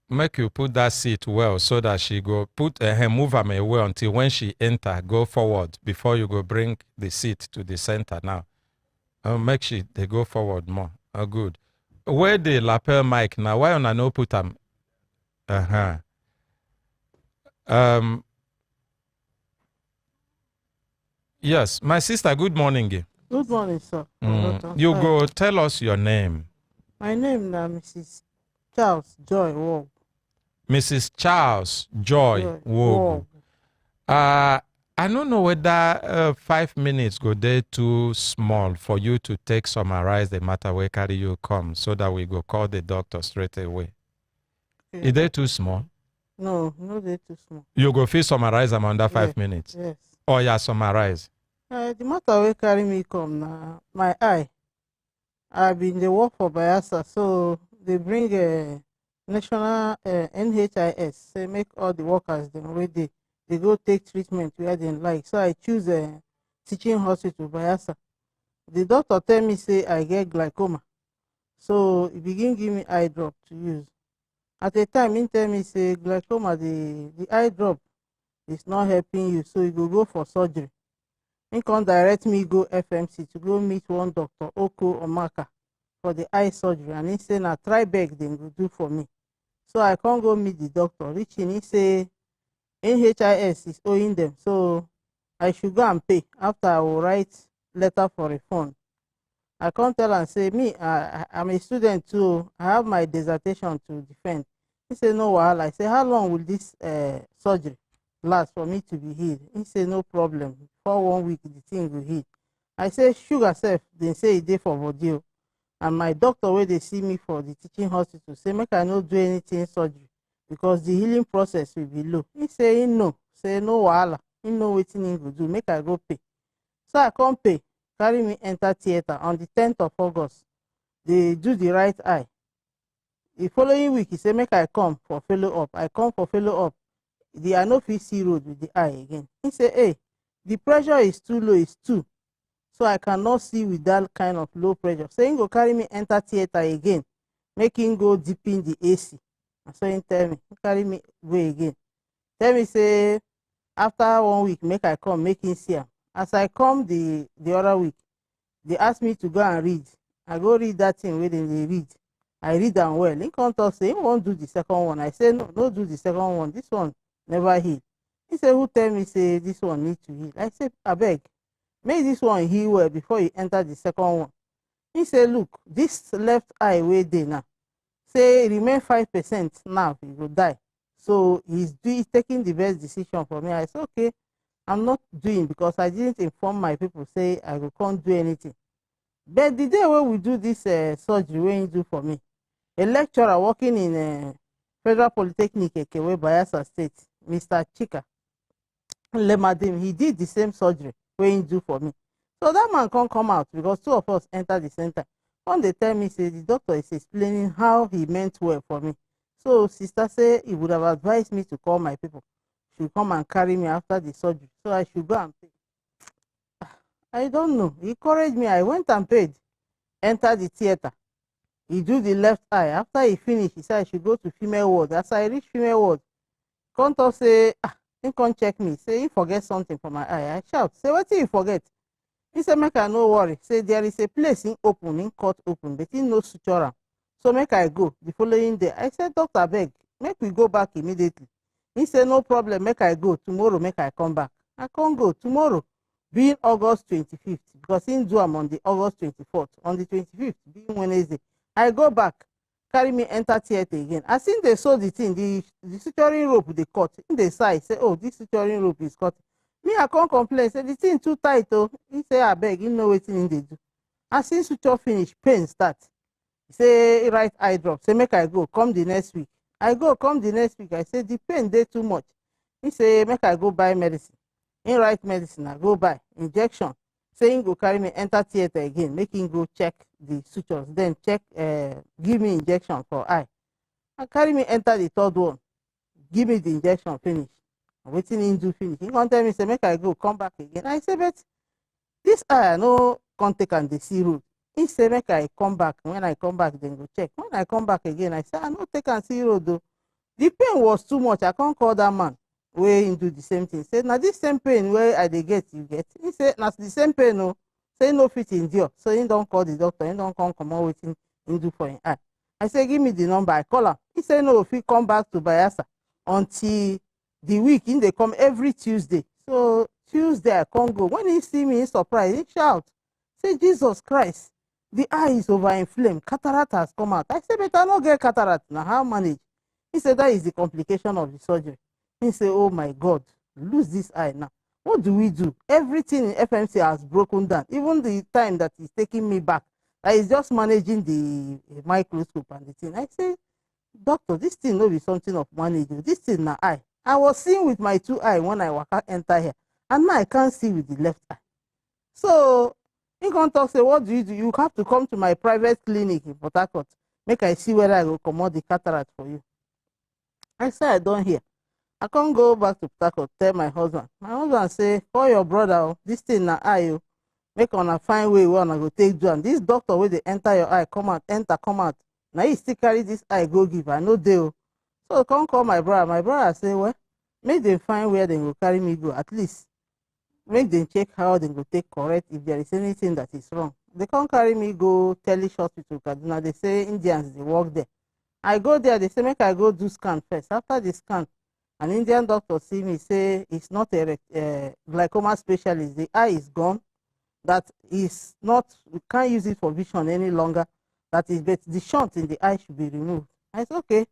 make you put that seat well so that she go put her move am away until when she enter, go forward before you go bring the seat to the center now. Make she they go forward more. Good. Where the lapel mic now? Why una no put am? Yes, my sister. Good morning. Good morning, sir. You go tell us your name. My name is Mrs. Charles Joy Wog. Mrs. Charles Joy Wog. I don't know whether 5 minutes go there too small for you to take summarize the matter where carry you come so that we go call the doctor straight away. Okay. Is they too small? No, they too small. You go feel summarize them under 5 minutes? Yes. Or yeah, summarize? The matter where carry me come now, my eye. I've been the work for Bayelsa, so they bring a national NHIS, say make all the workers them where they go take treatment where they like. So I choose a teaching hospital, Bayelsa. The doctor tell me, say, I get glaucoma. So he begin give me eye drop to use. At the time, he tell me, say, glaucoma, the eye drop is not helping you, so you go for surgery. He can direct me go FMC to go meet one doctor, Oko Omaka, for the eye surgery. And he say, now try beg, then go do for me. So I can't go meet the doctor. Reaching, he say, NHIS is owing them, so I should go and pay. After I will write letter for refund. I can't tell and say, me, I'm a student too. I have my dissertation to defend. He said, no, well, I say, how long will this surgery last for me to be healed? He said, no problem. For 1 week, the thing will heal. I say, sugar self, they say a day for body. And my doctor, where they see me for the teaching hospital, say, make I not do anything surgery, because the healing process will be low. He say, no. Say, no, wahala. He know what he will do. Make I go pay. So I come pay. Carry me enter theater on the 10th of August. They do the right eye. The following week, he say, make I come for follow-up. I come for follow-up. I no fit see road with the eye again. He say, hey, the pressure is too low, it's 2. So I cannot see with that kind of low pressure. So he go carry me enter theater again. Make him go deep in the AC. So he tell me, carry me go again. Tell me, say, after 1 week, make I come, make him see him. As I come the other week, they asked me to go and read. I go read that thing where they read. I read them well. He come talk, say, he won't do the second one. I say, no, do the second one. This one never heal. He said, who tell me, say, this one need to heal? I said, I beg, make this one heal well before you enter the second one. He said, look, this left eye where they now. Say, remain 5% now, he will die. So he's taking the best decision for me. I said, okay, I'm not doing, because I didn't inform my people, say I can't do anything. But the day when we do this surgery, when you do for me, a lecturer working in Federal Polytechnic, Ekewe, Bayelsa State, Mr. Chika Lemadim, he did the same surgery when you do for me. So that man can't come out, because 2 of us enter the center. When they tell me, say, the doctor is explaining how he meant well for me. So sister say he would have advised me to call my people. Should come and carry me after the surgery. So I should go and pay. I don't know. He encouraged me. I went and paid. Enter the theater. He do the left eye. After he finished, he said I should go to female ward. As I reach female ward, Contour say, he can't check me. Say he forget something for my eye. I shout. Say, what did you forget? He said, make I no worry. Say, there is a place in open, in court open, but he no suture. So make I go the following day. I said, doctor, beg, make we go back immediately. He said, no problem, make I go. Tomorrow, make I come back. I can't go. Tomorrow, being August 25th, because he do am on the August 24th. On the 25th, being Wednesday, I go back, carry me enter theater again. As soon they saw the thing, the suturing rope they cut. In the side, say, oh, this suturing rope is cut. Me, I can't complain. Say, the thing too tight, oh. He say, I beg, you know what they do. As soon suture finish, pain start. He say, right eye drop. Say, make I go. Come the next week. I go, come the next week. I say, the pain dey too much. He say, make I go buy medicine. He write medicine, I go buy. Injection. Say, he go carry me enter theater again. Make him go check the sutures. Then check, give me injection for eye. And carry me enter the 3rd one. Give me the injection, finish. Waiting him do finish. He come tell me, say, make I go, come back again. I say, but this eye, no contact and the see road. He say, make I come back. When I come back, then go check. When I come back again, I say, I no take and see road though. The pain was too much. I can't call that man wey him do the same thing. Say, now this same pain where I dey get, you get. He said, na the same pain, no. Say, no fit endure. So he don't call the doctor. He don't come out wetin him do for him eye. I say, give me the number. I call him. He say, no, if he come back to Bayelsa until the week, he dey come every Tuesday. So Tuesday I can't go. When he see me, he surprised. He shout, say, Jesus Christ, the eye is overinflamed. Cataract has come out. I say, but I no get cataract. Now how manage? He said, that is the complication of the surgery. He said, oh my God, lose this eye now. What do we do? Everything in FMC has broken down. Even the time that he's taking me back, that is just managing the microscope and the thing. I say, doctor, this thing no be something of managing. This thing na eye. I was seeing with my two eyes when I waka enter here. And now I can't see with the left eye. So he can talk, say, what do? You have to come to my private clinic in Port Harcourt. Make I see whether I go comot the cataract for you. I say, I don't hear. I can't go back to Port Harcourt, tell my husband. My husband say, call your brother, oh, this thing na eye, oh. Make una find way where una go take do. And this doctor wey dey enter your eye, come out, enter, come out. Now he still carry this eye go give. I no dey. So I can't call my brother. My brother say, well, make them find where they go carry me go. At least make them check how they go take correct if there is anything that is wrong. They can't carry me go Telish Hospital, Kaduna. They say Indians, they work there. I go there, they say, make I go do scan first. After the scan, an Indian doctor see me, say it's not a glaucoma specialist. The eye is gone. That is not, we can't use it for vision any longer. That is, but the shunt in the eye should be removed. I said, okay.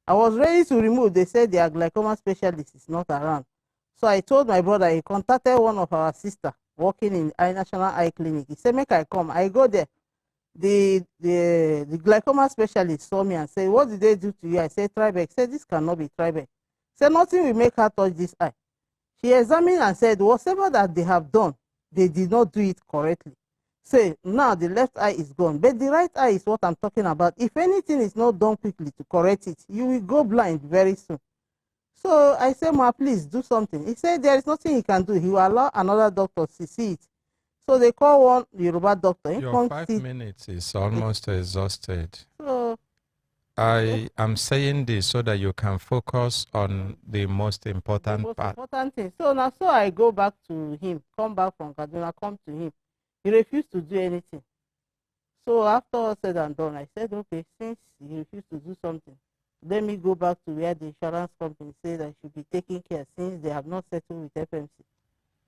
I was ready to remove. They said their glaucoma specialist is not around. So I told my brother, he contacted one of our sisters working in National Eye Clinic. He said, make I come. I go there. The glaucoma specialist saw me and said, what did they do to you? I said, Tribex. Said, this cannot be Tribex. Said, nothing will make her touch this eye. She examined and said, whatever that they have done, they did not do it correctly. Say, now the left eye is gone, but the right eye is what I'm talking about. If anything is not done quickly to correct it, you will go blind very soon. So I said, ma, please do something. He said, there is nothing he can do. He will allow another doctor to see it. So they call one Yoruba doctor. Your 5 minutes is almost exhausted. So I am saying this so that you can focus on the most important part. Important thing. So now, so I go back to him, come back from Kaduna, come to him. He refused to do anything. So after all said and done, I said, okay, since he refused to do something, let me go back to where the insurance company said I should be taking care since they have not settled with FMC.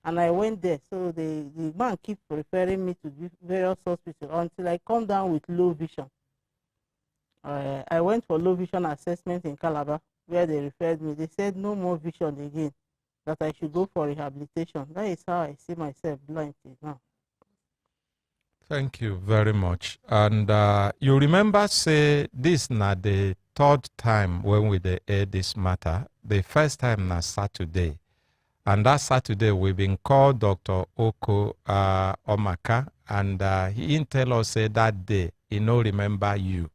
And I went there. So the man keeps referring me to various hospitals until I come down with low vision. I went for low vision assessment in Calabar, where they referred me. They said no more vision again, that I should go for rehabilitation. That is how I see myself blind till now. Thank you very much. And you remember, say, this na the third time when we air this matter. The first time na Saturday. And that Saturday, we've been called Dr. Oko Omaka, and he tell us, say, that day, he no remember you.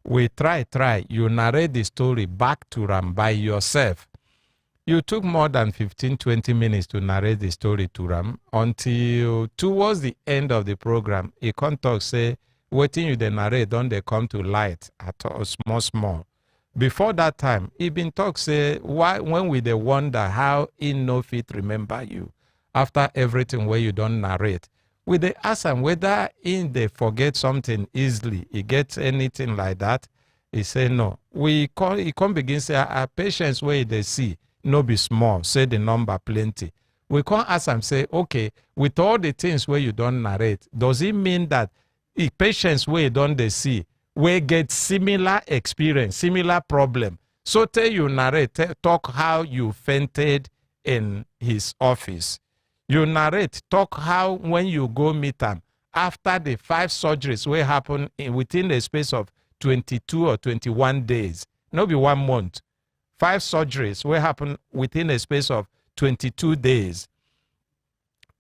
We try, you narrate the story back to Ram by yourself. You took more than 15-20 minutes to narrate the story to Ram until towards the end of the program, he come talk, say, waiting you the narrate, don't they come to light at all, small. Before that time, he been talk, say, why, when we they wonder how he no fit remember you after everything where you don't narrate. We they ask him whether in they forget something easily, he gets anything like that. He say no. He come begin say our patients where they see no be small, say the number plenty. We can't ask him, say, okay, with all the things where you don't narrate, does it mean that if patients where you don't they see we get similar experience, similar problem? So tell you narrate, talk how you fainted in his office. You narrate, talk how when you go meet him after the 5 surgeries will happen within the space of 22 or 21 days, not be 1 month. 5 surgeries will happen within a space of 22 days.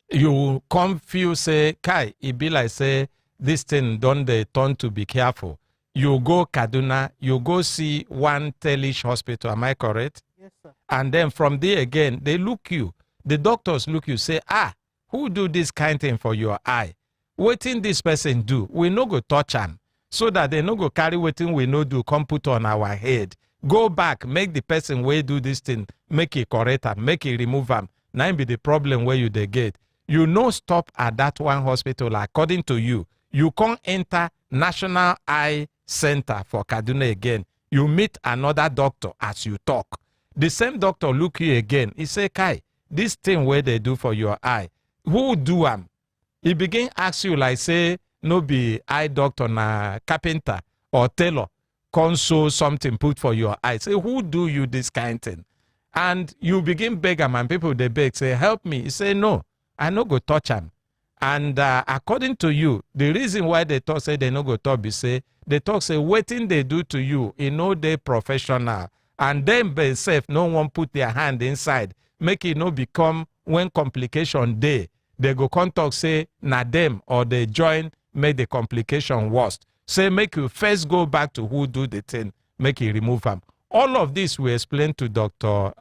You confuse, say, Kai, it be like, say, this thing don't they turn to be careful. You go Kaduna, you go see one Telish hospital, am I correct? Yes, sir. And then from there again, they look you. The doctors look you, say, who do this kind thing for your eye? Waiting this person do, we no go touch him, so that they no go carry waiting we no do, come put on our head. go back, make the person where do this thing, make it correct am, make it remove am. Now be the problem where you dey get. You no stop at that one hospital according to you. You can't enter National Eye Center for Kaduna again. You meet another doctor as you talk. The same doctor look you again. He say, Kai, this thing where they do for your eye, who do am? He begin ask you like say, no be eye doctor na carpenter or tailor, console something put for your eye. Say, who do you this kind thing? And you begin beg am and people they beg, say, help me. He say, no, I no go touch am. And according to you, the reason why they talk say they no go talk be say, they talk say, waiting they do to you, you know they professional. And them themselves, no one put their hand inside. Make it no become when complication day. They go contact say, na them or they join, make the complication worse. Say, make you first go back to who do the thing, make you remove them. All of this we explain to Dr.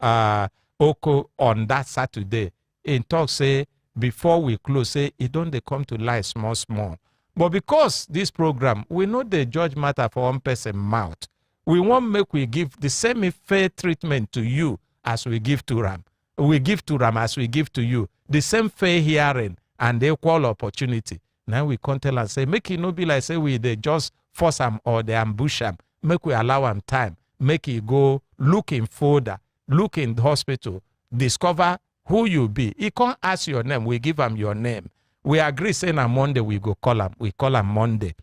Oko on that Saturday. In talk say, before we close, say, it don't they come to life small, small. But because this program, we know the judge matter for one person mouth. We want make we give the same fair treatment to you as we give to Ram. We give to Ram as we give to you. The same fair hearing and equal opportunity. Now we come tell and say, make it no be like say we they just force them or they ambush them. Make we allow them time. Make it go look in folder, look in the hospital, discover who you be. He can't ask your name. We give him your name. We agree saying on Monday we go call him. We call him Monday.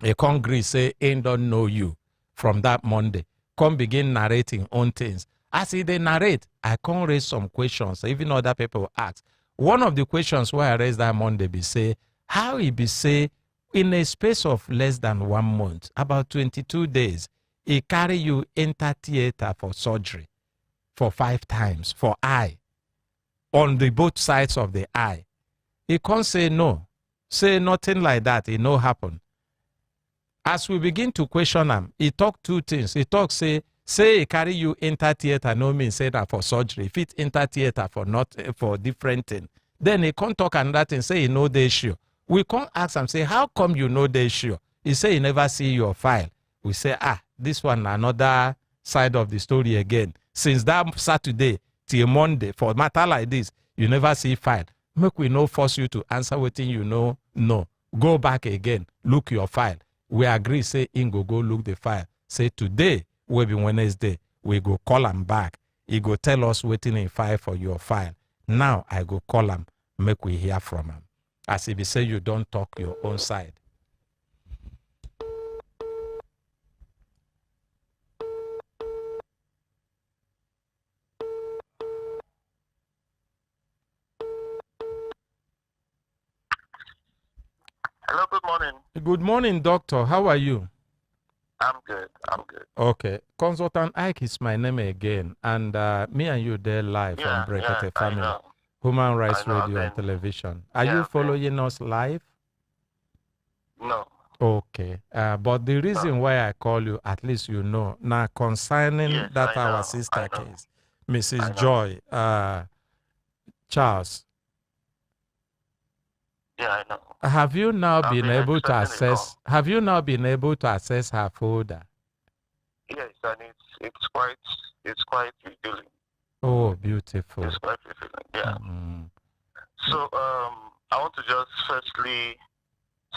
He can't agree say ain't don't know you from that Monday. Come begin narrating on things. As he they narrate, I can't raise some questions. Even other people ask. One of the questions why I raised that Monday be say, how he be say in a space of less than 1 month, about 22 days, he carry you enter theater for surgery for 5 times for eye on the both sides of the eye. He can't say no, say nothing like that. It no happen. As we begin to question him, he talk 2 things. He talk say he carry you enter theater, no mean say that for surgery. If it enter theater for not for different thing, then he can't talk another thing. Say he know the issue. We can't ask him say how come you know the issue. He say he never see your file. We say this one another side of the story again. Since that Saturday till Monday for matter like this, you never see file. Make we no force you to answer what you know. No, go back again. Look your file. We agree. Say Ingo go look the file. Say today will be Wednesday. We go call him back. He go tell us waiting in file for your file. Now I go call him. Make we hear from him. As if he say you don't talk your own side. Hello, good morning. Good morning, doctor. How are you? I'm good. I'm good. Okay. Consultant Ike is my name again. And me and you there live on Brekete Family. Human Rights Radio and Television. Are you following us live? No. Okay. But the reason why I call you, at least you know, now concerning that our sister case, Mrs. Joy, Charles. Yeah, I know. Have you now been able to access? Have you now been able to access her folder? Yes, and it's quite revealing. Oh, beautiful. It's quite revealing. Yeah. Mm-hmm. So I want to just firstly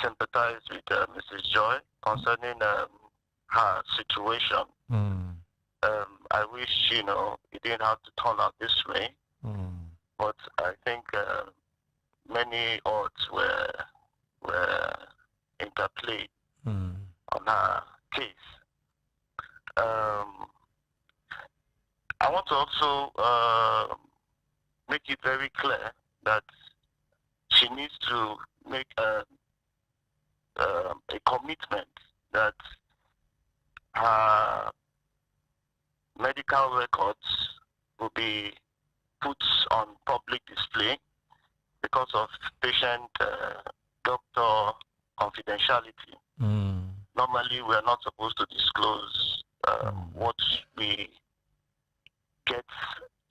sympathize with Mrs. Joy concerning her situation. Mm. I wish it didn't have to turn out this way. Mm. But I think many odds were interplayed on her case. I want to also make it very clear that she needs to make a commitment that her medical records will be put on public display because of patient-doctor confidentiality. Mm. Normally, we are not supposed to disclose what we get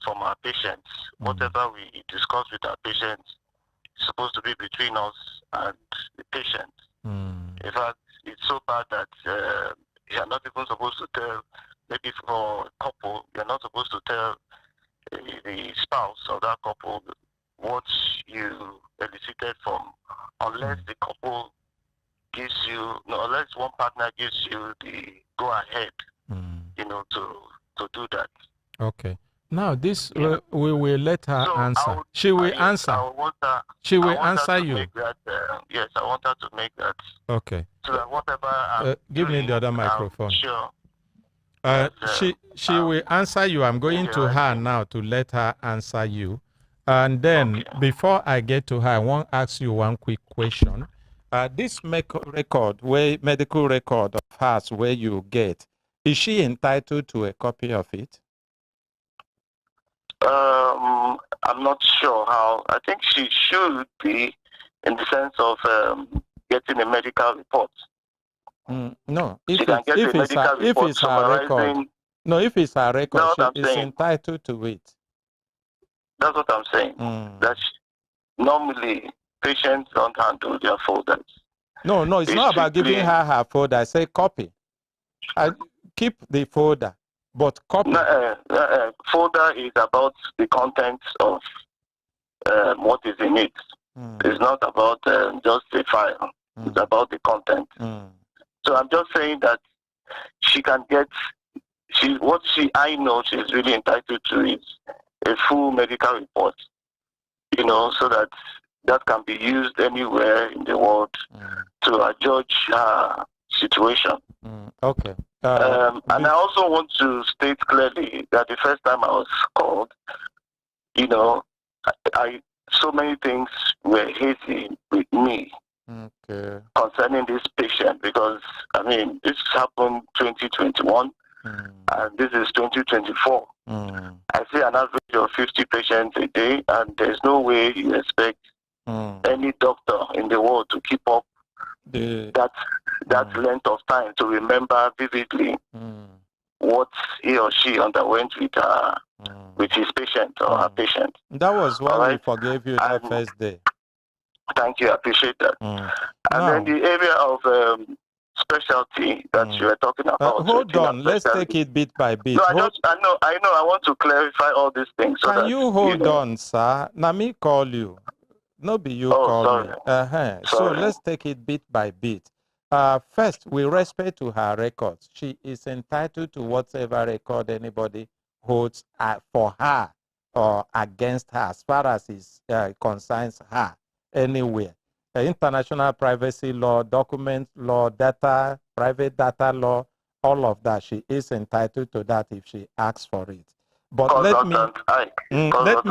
from our patients. Whatever we discuss with our patients is supposed to be between us and the patient. In fact, it's so bad that you are not even supposed to tell maybe for a couple, you're not supposed to tell the spouse of that couple what you elicited from, unless the couple gives you, no, unless one partner gives you the go ahead, to do that. Okay. Now this we will let her So answer. She will answer. She will answer you. Yes, I want her to make that. Okay. So that whatever I'm give doing, me the other microphone. Sure. She will answer you. I'm going to her now to let her answer you. And then before I get to her, I want to ask you one quick question. This medical record of hers where you get, is she entitled to a copy of it? I'm not sure how. I think she should be, in the sense of getting a medical report. No, if it's her record, she is entitled to it. That's what I'm saying. That normally patients don't handle their folders. No, it's not about giving her folder. I say copy. I keep the folder, but copy. Folder is about the contents of what is in it. It's not about just a file. It's about the content. So I'm just saying that she can get, I know she's really entitled to is a full medical report, so that can be used anywhere in the world to judge her situation. Okay. And I also want to state clearly that the first time I was called, so many things were hazy with me. Concerning this patient, because this happened 2021 and this is 2024. I see an average of 50 patients a day, and there's no way you expect any doctor in the world to keep up that length of time to remember vividly what he or she underwent with his patient or her patient. That was why we forgave you that first day. Thank you, I appreciate that. And then the area of specialty that you were talking about. Hold on, let's take it bit by bit. No, I know, I want to clarify all these things. So can you hold on, sir? Now me call you. No be you call me. So let's take it bit by bit. First, with respect to her records, she is entitled to whatever record anybody holds for her or against her, as far as it concerns her anywhere. International privacy law, document law, data, private data law, all of that. She is entitled to that if she asks for it. But let me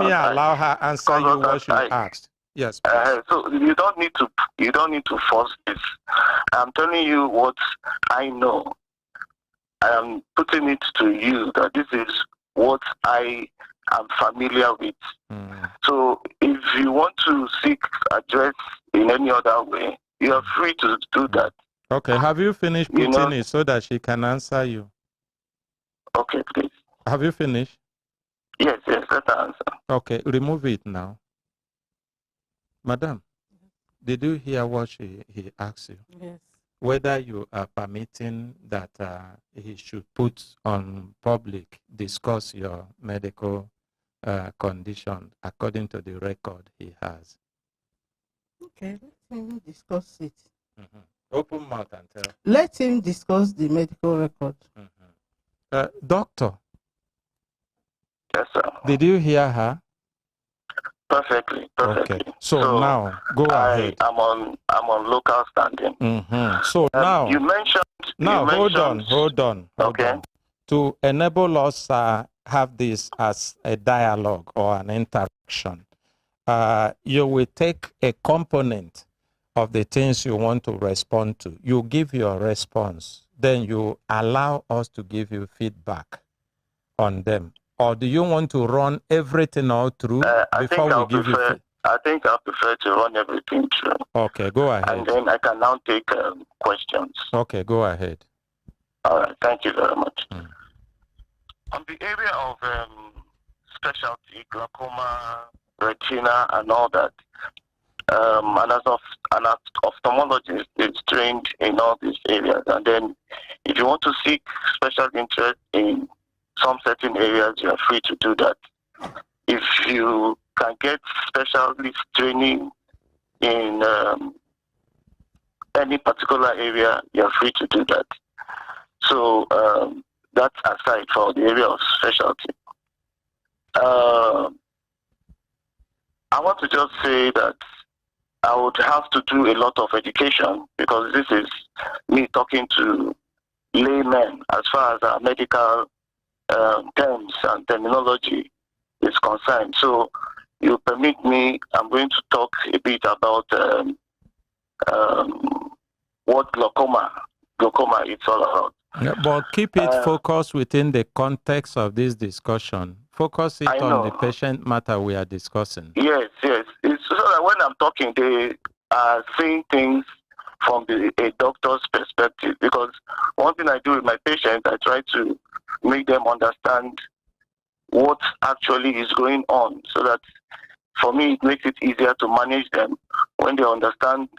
allow her answer you what she asked. Yes. So you don't need to force this. I'm telling you what I know. I am putting it to you that this is what I am familiar with. So if you want to seek address in any other way, you are free to do that. Okay. Have you finished putting it so that she can answer you? Okay, please. Have you finished? Yes, let her answer. Okay, remove it now. Madam, did you hear what he asked you? Yes. Whether you are permitting that he should put on public, discuss your medical condition according to the record he has. Okay, let him discuss it. Open mouth and tell. Let him discuss the medical record. Doctor. Yes, sir. Did you hear her? Perfectly. Okay. So now go ahead. I'm on local standing. So now you mentioned. Hold on. To enable us have this as a dialogue or an interaction, you will take a component of the things you want to respond to. You give your response, then you allow us to give you feedback on them. Or do you want to run everything all through before we give you feedback? I think I prefer to run everything through. Okay, go ahead. And then I can now take questions. Okay, go ahead. All right, thank you very much. On the area of specialty, glaucoma, retina, and all that, and an ophthalmologist is trained in all these areas. And then if you want to seek special interest in some certain areas, you are free to do that. If you can get specialist training in any particular area, you are free to do that. So that's aside for the area of specialty. I want to just say that I would have to do a lot of education, because this is me talking to laymen as far as our medical terms and terminology is concerned. So you permit me, I'm going to talk a bit about what glaucoma is all about. Yeah, but keep it focused within the context of this discussion. Focus it on the patient matter we are discussing. Yes. It's so that when I'm talking, they are saying things from a doctor's perspective. Because one thing I do with my patients, I try to make them understand what actually is going on, so that for me it makes it easier to manage them when they understand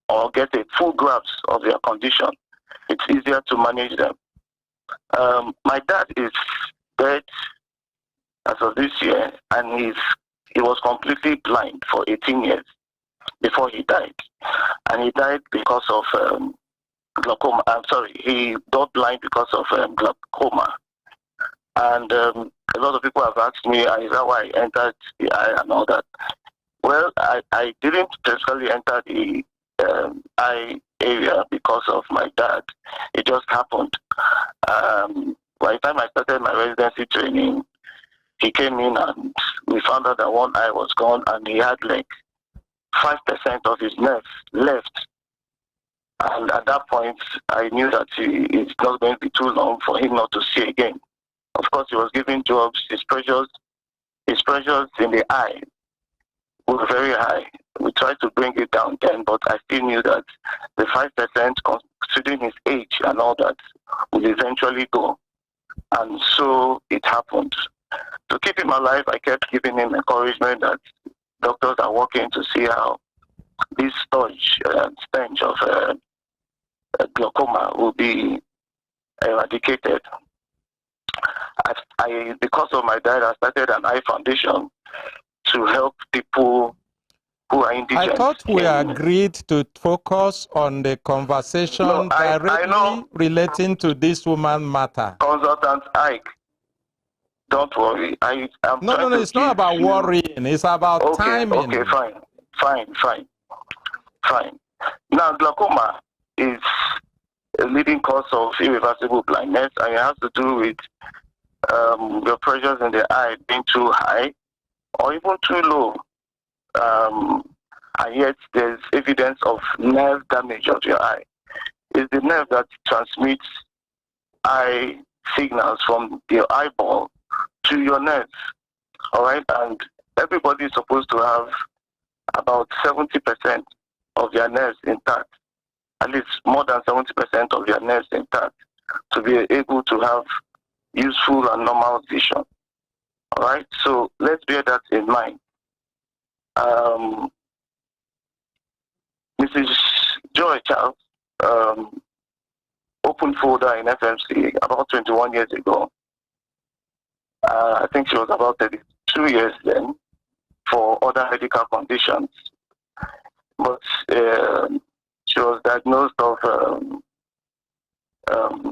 or get a full grasp of their condition. It's easier to manage them. My dad is dead as of this year, and he was completely blind for 18 years before he died. And he died because of glaucoma. I'm sorry, he got blind because of glaucoma. And a lot of people have asked me, is that why I entered the eye and all that? Well, I didn't specifically enter the eye area because of my dad. It just happened. By the time I started my residency training, he came in and we found out that one eye was gone, and he had like 5% of his nerves left. And at that point, I knew that it's not going to be too long for him not to see again. Of course, he was given drugs. His pressures in the eye were very high. We tried to bring it down then, but I still knew that the 5%, considering his age and all that, would eventually go. And so it happened. To keep him alive, I kept giving him encouragement that doctors are working to see how this stench of glaucoma will be eradicated. Because of my dad, I started an eye foundation to help people who are indigent. I thought we agreed to focus on the conversation directly relating to this woman matter. Consultant Ike, don't worry. No, it's not about worrying. It's about timing. Okay, fine. Now, glaucoma is a leading cause of irreversible blindness, and it has to do with your pressures in the eye being too high or even too low. And yet there's evidence of nerve damage of your eye. It's the nerve that transmits eye signals from your eyeball to your nerves. All right? And everybody is supposed to have about 70% of their nerves intact, at least more than 70% of their nerves intact, to be able to have useful and normal vision. All right? So let's bear that in mind. Mrs. Joy Charles opened folder in FMC about 21 years ago. I think she was about 32 years then, for other medical conditions. But she was diagnosed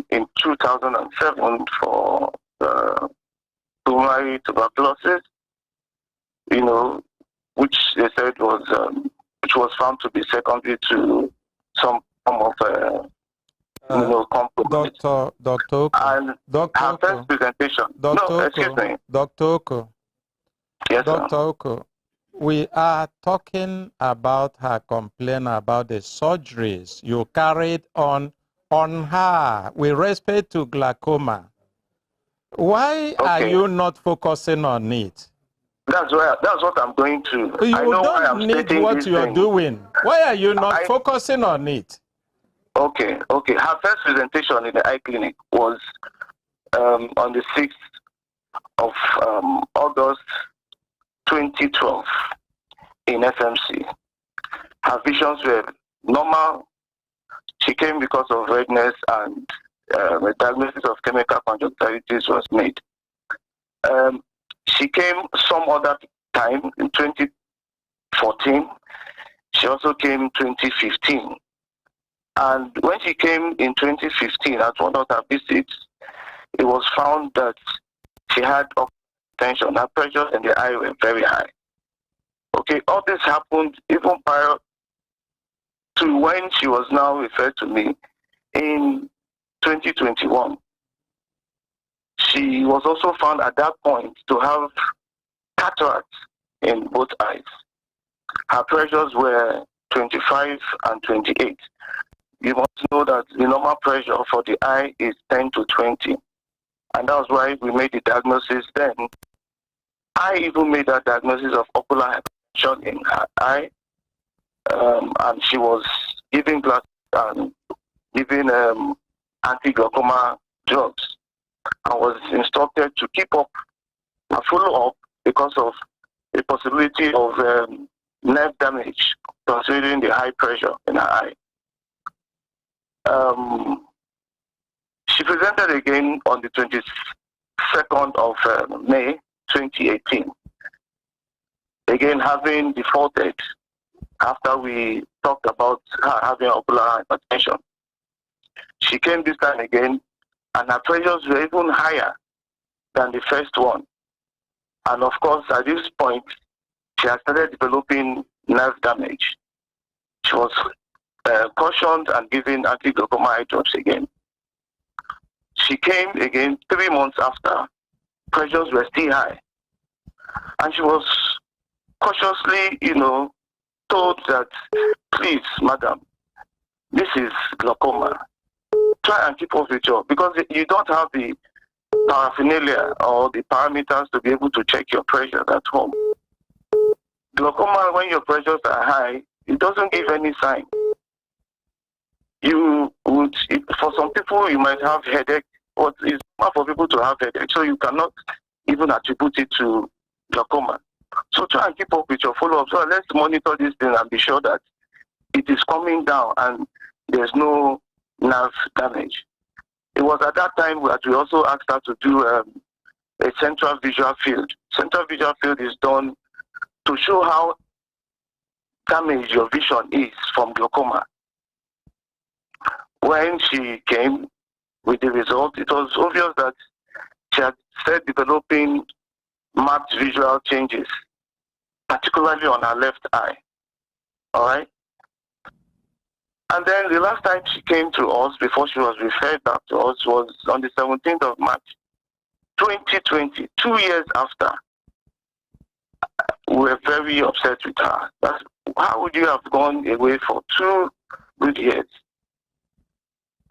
in 2007 for pulmonary tuberculosis, which they said which was found to be secondary to some form of compromise. Dr. Oko. And her first presentation. Dr. Oko. Yes, Dr. Oko, we are talking about her complaint about the surgeries you carried on her with respect to glaucoma. Why are you not focusing on it? That's what I'm going to. You I know why don't I'm need what you are doing. Why are you not focusing on it? Okay. Her first presentation in the eye clinic was on the 6th of August 2012 in FMC. her visions were normal. She came because of redness, and a diagnosis of chemical conjunctivitis was made. She came some other time in 2014. She also came 2015. And when she came in 2015 at one of her visits, it was found that she had tension. Her pressures in the eye were very high. Okay, all this happened even prior to when she was now referred to me in 2021. She was also found at that point to have cataracts in both eyes. Her pressures were 25 and 28. You must know that the normal pressure for the eye is 10 to 20. And that was why we made the diagnosis then. I even made that diagnosis of ocular hypertension in her eye. And she was giving glasses and giving anti-glaucoma drugs, and was instructed to keep up and follow up because of the possibility of nerve damage considering the high pressure in her eye. She presented again on the 22nd of May 2018, again having defaulted after we talked about her having ocular hypertension. She came this time again, and her pressures were even higher than the first one. And of course, at this point, she had started developing nerve damage. She was cautioned and given anti-glaucoma eye drops again. She came again 3 months after. Pressures were still high. And she was cautiously, told that, please, madam, this is glaucoma. Try and keep up with your, because you don't have the paraphernalia or the parameters to be able to check your pressure at home. Glaucoma, when your pressures are high, it doesn't give any sign. You would, for some people, you might have headache, but it's not for people to have headache, so you cannot even attribute it to glaucoma. So try and keep up with your follow-up. So let's monitor this thing and be sure that it is coming down and there's no nerve damage. It was at that time that we also asked her to do a central visual field. Central visual field is done to show how damaged your vision is from glaucoma. When she came with the result, it was obvious that she had started developing marked visual changes, particularly on her left eye. All right? And then the last time she came to us before she was referred back to us was on the 17th of March, 2020, 2 years after. We were very upset with her. How would you have gone away for 2 good years?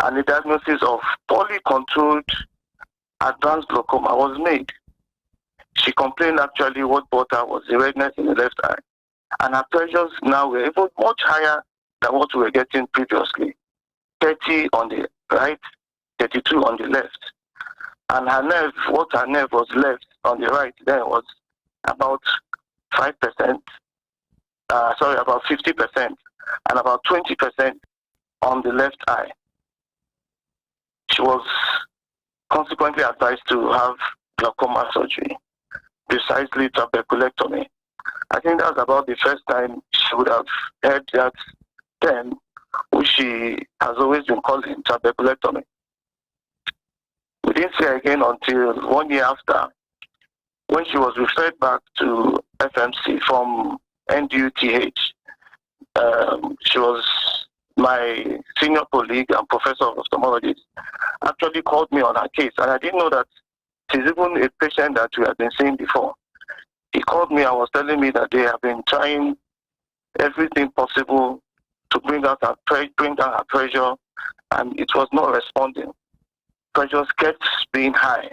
And the diagnosis of poorly controlled advanced glaucoma was made. She complained actually what brought her was the redness in the left eye. And her pressures now were even much higher than what we were getting previously. 30 on the right, 32 on the left. And her nerve, what her nerve was left on the right then was about 5%, about 50%, and about 20% on the left eye. She was consequently advised to have glaucoma surgery, precisely trabeculectomy. I think that's about the first time she would have heard that term, which she has always been calling trabeculectomy. We didn't see her again until 1 year after, when she was referred back to FMC from NDUTH. She was my senior colleague and professor of ophthalmology, actually called me on her case, and I didn't know that she's even a patient that we had been seeing before. He called me and was telling me that they have been trying everything possible to bring down her pressure, and it was not responding. Pressures kept being high.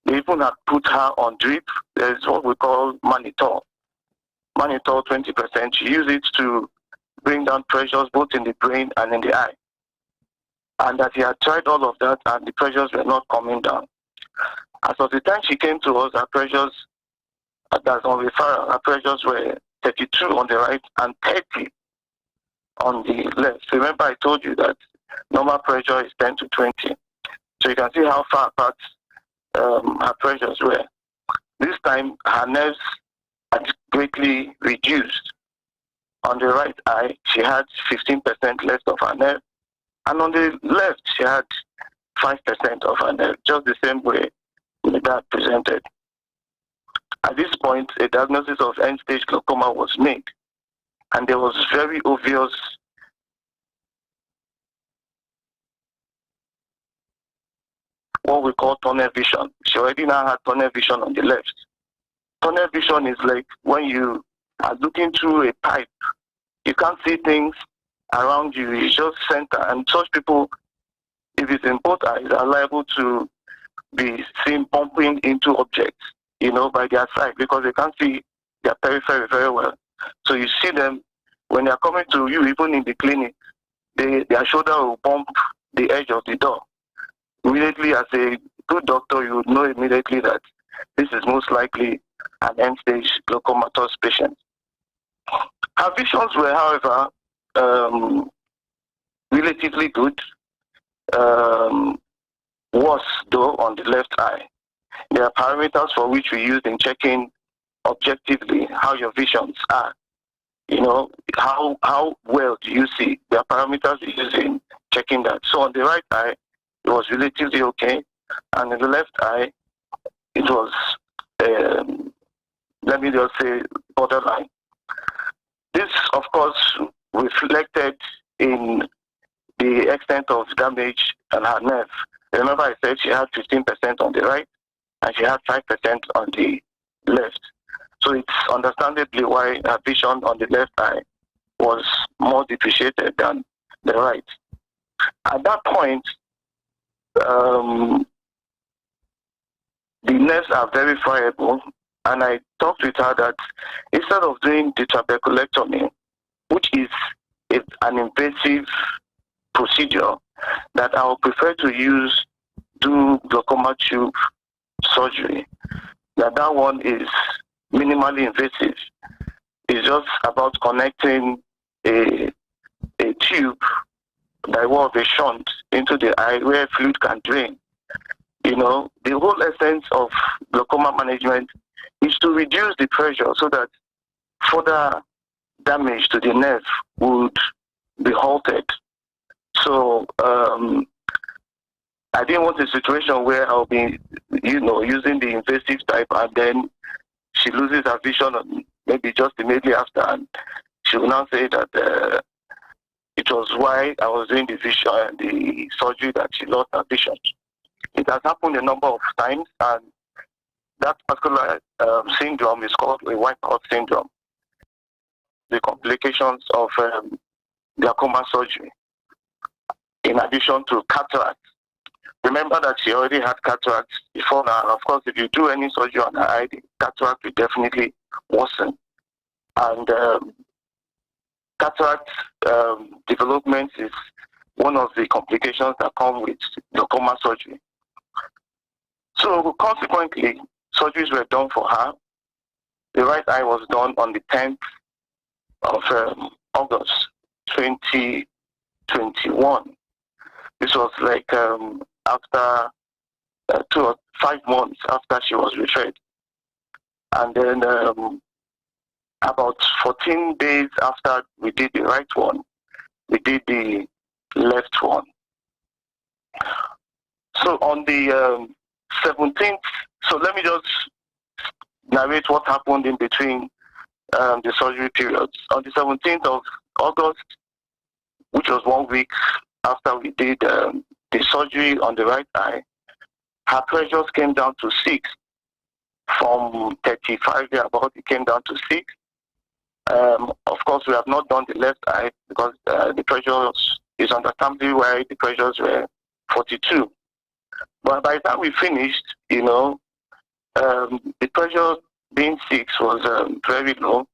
They even had put her on drip. There's what we call mannitol. Mannitol 20%. She used it to bring down pressures both in the brain and in the eye. And that he had tried all of that and the pressures were not coming down. As of the time she came to us, her pressures, that's on referral, her pressures were 32 on the right and 30 on the left. Remember, I told you that normal pressure is 10 to 20. So you can see how far apart her pressures were. This time, her nerves had greatly reduced. On the right eye, she had 15% left of her nerve, and on the left, she had 5% of her nerve, just the same way that presented. At this point, a diagnosis of end-stage glaucoma was made, and there was very obvious what we call tunnel vision. She already now had tunnel vision on the left. Tunnel vision is like when you are looking through a pipe, you can't see things around you, it's just center. And such people, if it's in both eyes, are liable to be seen bumping into objects, by their side, because they can't see their periphery very well. So you see them, when they're coming to you, even in the clinic, their shoulder will bump the edge of the door. Immediately, as a good doctor, you would know immediately that this is most likely an end-stage glaucomatous patient. Her visions were, however, relatively good. Worse, though, on the left eye. There are parameters for which we use in checking objectively how your visions are. How well do you see? There are parameters we use in checking that. So on the right eye, it was relatively okay. And in the left eye, it was, let me just say, borderline. This, of course, reflected in the extent of damage on her nerve. Remember, I said she had 15% on the right, and she had 5% on the left. So it's understandably why her vision on the left eye was more depreciated than the right. At that point, the nerves are very friable, and I talked with her that instead of doing the trabeculectomy, which is an invasive procedure, that I would prefer to do glaucoma tube surgery. That one is minimally invasive. It's just about connecting a tube by way of a shunt into the eye where fluid can drain. The whole essence of glaucoma management is to reduce the pressure so that further damage to the nerve would be halted. So I didn't want a situation where I'll be, using the invasive type, and then she loses her vision maybe just immediately after, and she will now say that it was why I was doing the vision and the surgery that she lost her vision. It has happened a number of times, and that particular syndrome is called a wipeout syndrome. The complications of glaucoma surgery, in addition to cataract. Remember that she already had cataract before now. Of course, if you do any surgery on her eye, the cataract will definitely worsen. And cataract development is one of the complications that come with glaucoma surgery. So consequently, surgeries were done for her. The right eye was done on the 10th of August 2021. This was like after 2 or 5 months after she was referred. And then about 14 days after we did the right one, we did the left one. So on the 17th, so let me just narrate what happened in between the surgery periods. On the 17th of August, which was 1 week after we did the surgery on the right eye, her pressures came down to 6. From 35 thereabout, it came down to 6. Of course, we have not done the left eye because the pressures is understandably why the pressures were 42. But by the time we finished, the pressure being 6 was very low,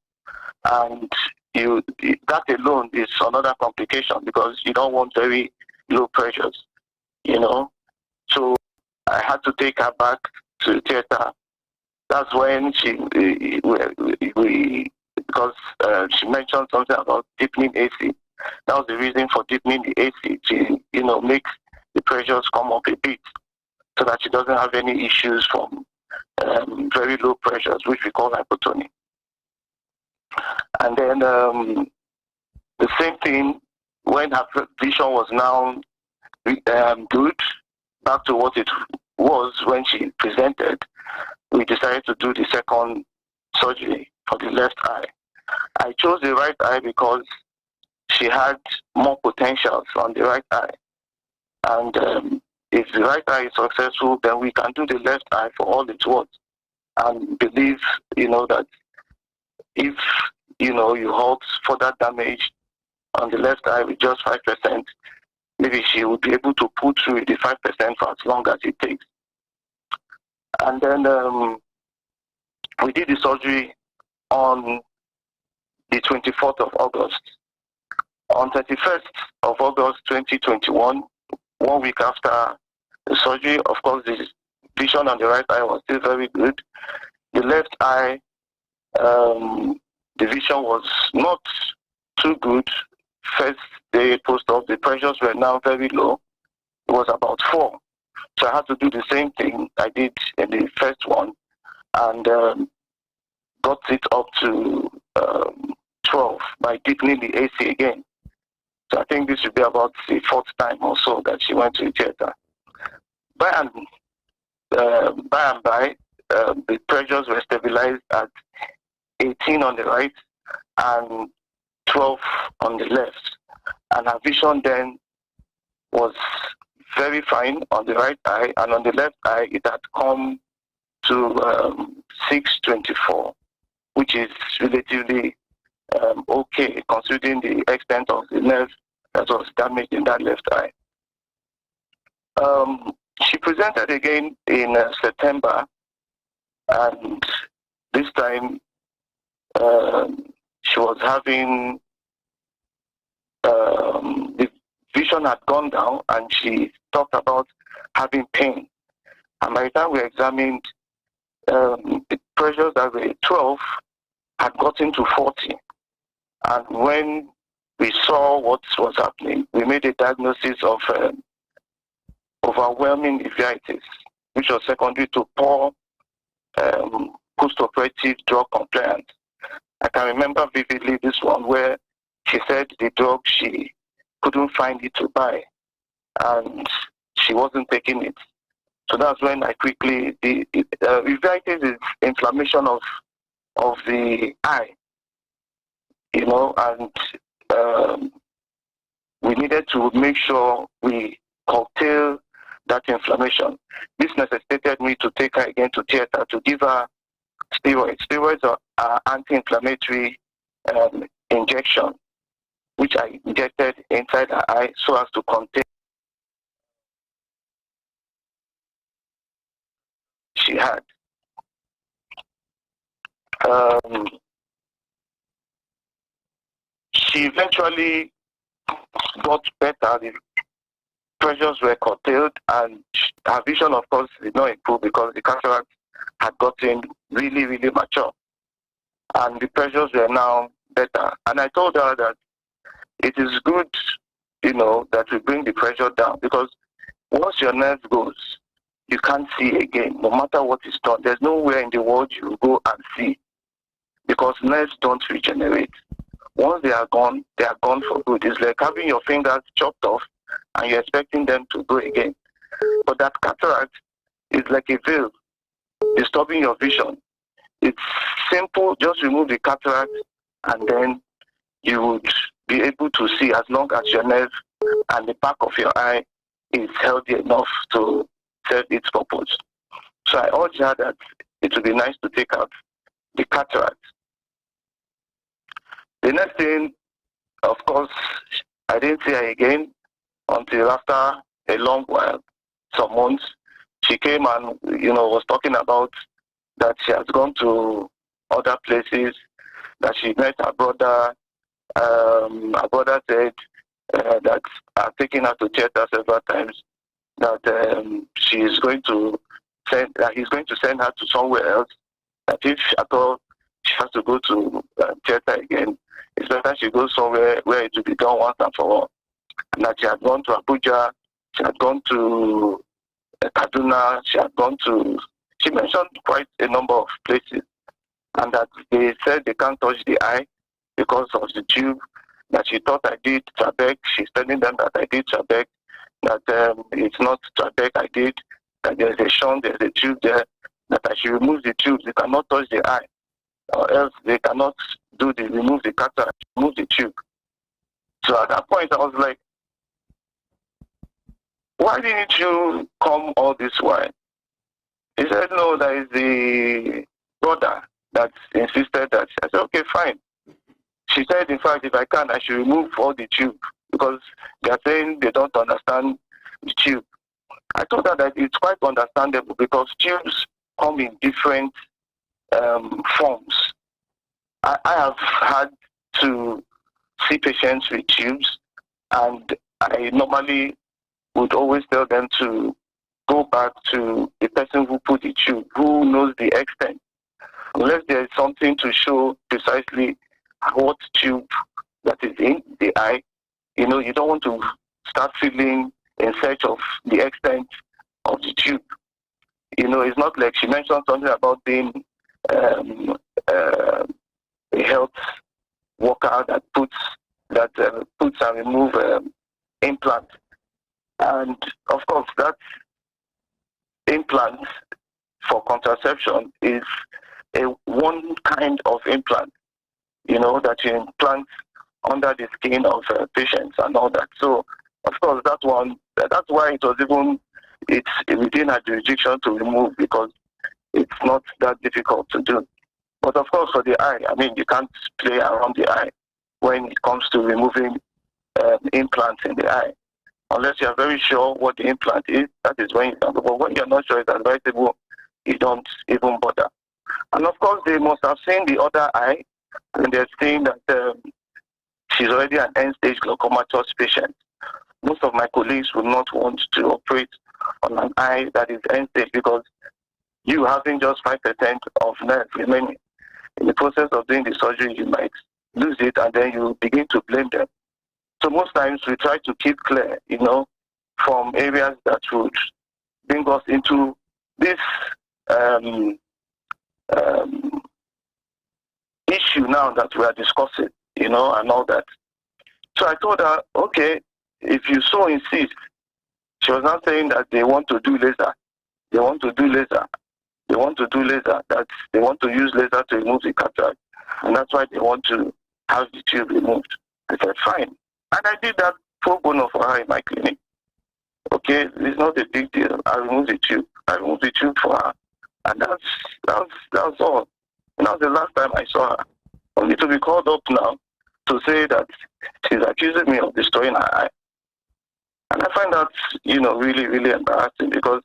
and that alone is another complication because you don't want very low pressures, So I had to take her back to the theater. That's when because she mentioned something about deepening AC. That was the reason for deepening the AC to, make the pressures come up a bit so that she doesn't have any issues from very low pressures, which we call hypotony. And then the same thing when her vision was now good, back to what it was when she presented, we decided to do the second surgery for the left eye. I chose the right eye because she had more potentials on the right eye. And if the right eye is successful, then we can do the left eye for all it's worth. And believe, that if, you halt further damage on the left eye with just 5%, maybe she would be able to pull through the 5% for as long as it takes. And then we did the surgery on the 24th of August. On 31st of August 2021, 1 week after the surgery, of course, the vision on the right eye was still very good. The left eye, the vision was not too good. First day post-op, the pressures were now very low. It was about 4. So I had to do the same thing I did in the first one and got it up to 12 by deepening the AC again. So I think this should be about the 4th time or so that she went to the theater. By and by, the pressures were stabilized at 18 on the right and 12 on the left. And her vision then was very fine on the right eye, and on the left eye it had come to 624, which is relatively okay considering the extent of the nerve that was damaged in that left eye. She presented again in September, and this time she was having the vision had gone down, and she talked about having pain. And by the time we examined, the pressures that were 12 had gotten to 40. And when we saw what was happening, we made a diagnosis of overwhelming uveitis, which was secondary to poor post-operative drug compliance. I can remember vividly this one where she said the drug she couldn't find it to buy, and she wasn't taking it. So that's when I quickly, uveitis is inflammation of the eye, and we needed to make sure we curtail that inflammation. This necessitated me to take her again to theater to give her steroids. Steroids are anti-inflammatory injection, which I injected inside her eye so as to contain she had. She eventually got better. The pressures were curtailed, and her vision, of course, did not improve because the cataract had gotten really, really mature. And the pressures were now better. And I told her that it is good, that we bring the pressure down, because once your nerve goes, you can't see again, no matter what is done. There's nowhere in the world you go and see, because nerves don't regenerate. Once they are gone for good. It's like having your fingers chopped off and you're expecting them to grow again. But that cataract is like a veil disturbing your vision. It's simple, just remove the cataract and then you would be able to see, as long as your nerve and the back of your eye is healthy enough to serve its purpose. So I urge her that it would be nice to take out the cataract. The next thing, of course, I didn't see her again until after a long while, some months. She came and, was talking about that she has gone to other places, that she met her brother. Her brother said that I've taken her to theater several times, that he's going to send her to somewhere else, that if at all she has to go to theater again. It's better she goes somewhere where it will be done once and for all. And that she had gone to Abuja, she had gone to Kaduna, she mentioned quite a number of places. And that they said they can't touch the eye because of the tube, that she thought I did trabec. She's telling them that I did trabec, that it's not trabec I did, that there's a shunt, there's a tube there, that I should remove the tube. They cannot touch the eye, or else they cannot remove the cataract, remove the tube. So at that point, I was like, why didn't you come all this way? He said, no, that is the brother that insisted that. I said, okay, fine. She said, in fact, if I can, I should remove all the tube because they are saying they don't understand the tube. I told her that it's quite understandable because tubes come in different forms. I have had to see patients with tubes, and I normally would always tell them to go back to the person who put the tube, who knows the extent. Unless there is something to show precisely what tube that is in the eye, you don't want to start feeling in search of the extent of the tube. It's not like she mentioned something about being a health worker that puts and remove implants. And of course, that implant for contraception is one kind of implant, that you implant under the skin of patients and all that. So, of course, that's why it was it's within our jurisdiction to remove, because it's not that difficult to do. But of course, for the eye, you can't play around the eye when it comes to removing implants in the eye. Unless you are very sure what the implant is, that is when you can. But when you're not sure, it's advisable you don't even bother. And of course, they must have seen the other eye, and they're saying that she's already an end-stage glaucomatous patient. Most of my colleagues would not want to operate on an eye that is end-stage, because you having just 5% of nerve remaining, in the process of doing the surgery, you might lose it, and then you begin to blame them. So most times we try to keep clear, from areas that would bring us into this issue now that we are discussing, and all that. So I told her, okay, if you so insist. She was not saying that they want to do laser. They want to do laser. They want to do laser. That they want to use laser to remove the cataract. And that's why they want to have the tube removed. I said, fine. And I did that pro bono for her in my clinic. Okay, it's not a big deal. I removed the tube. I removed the tube for her. And that's all. And that was the last time I saw her. Only to be called up now to say that she's accusing me of destroying her eye. And I find that, really, really embarrassing, because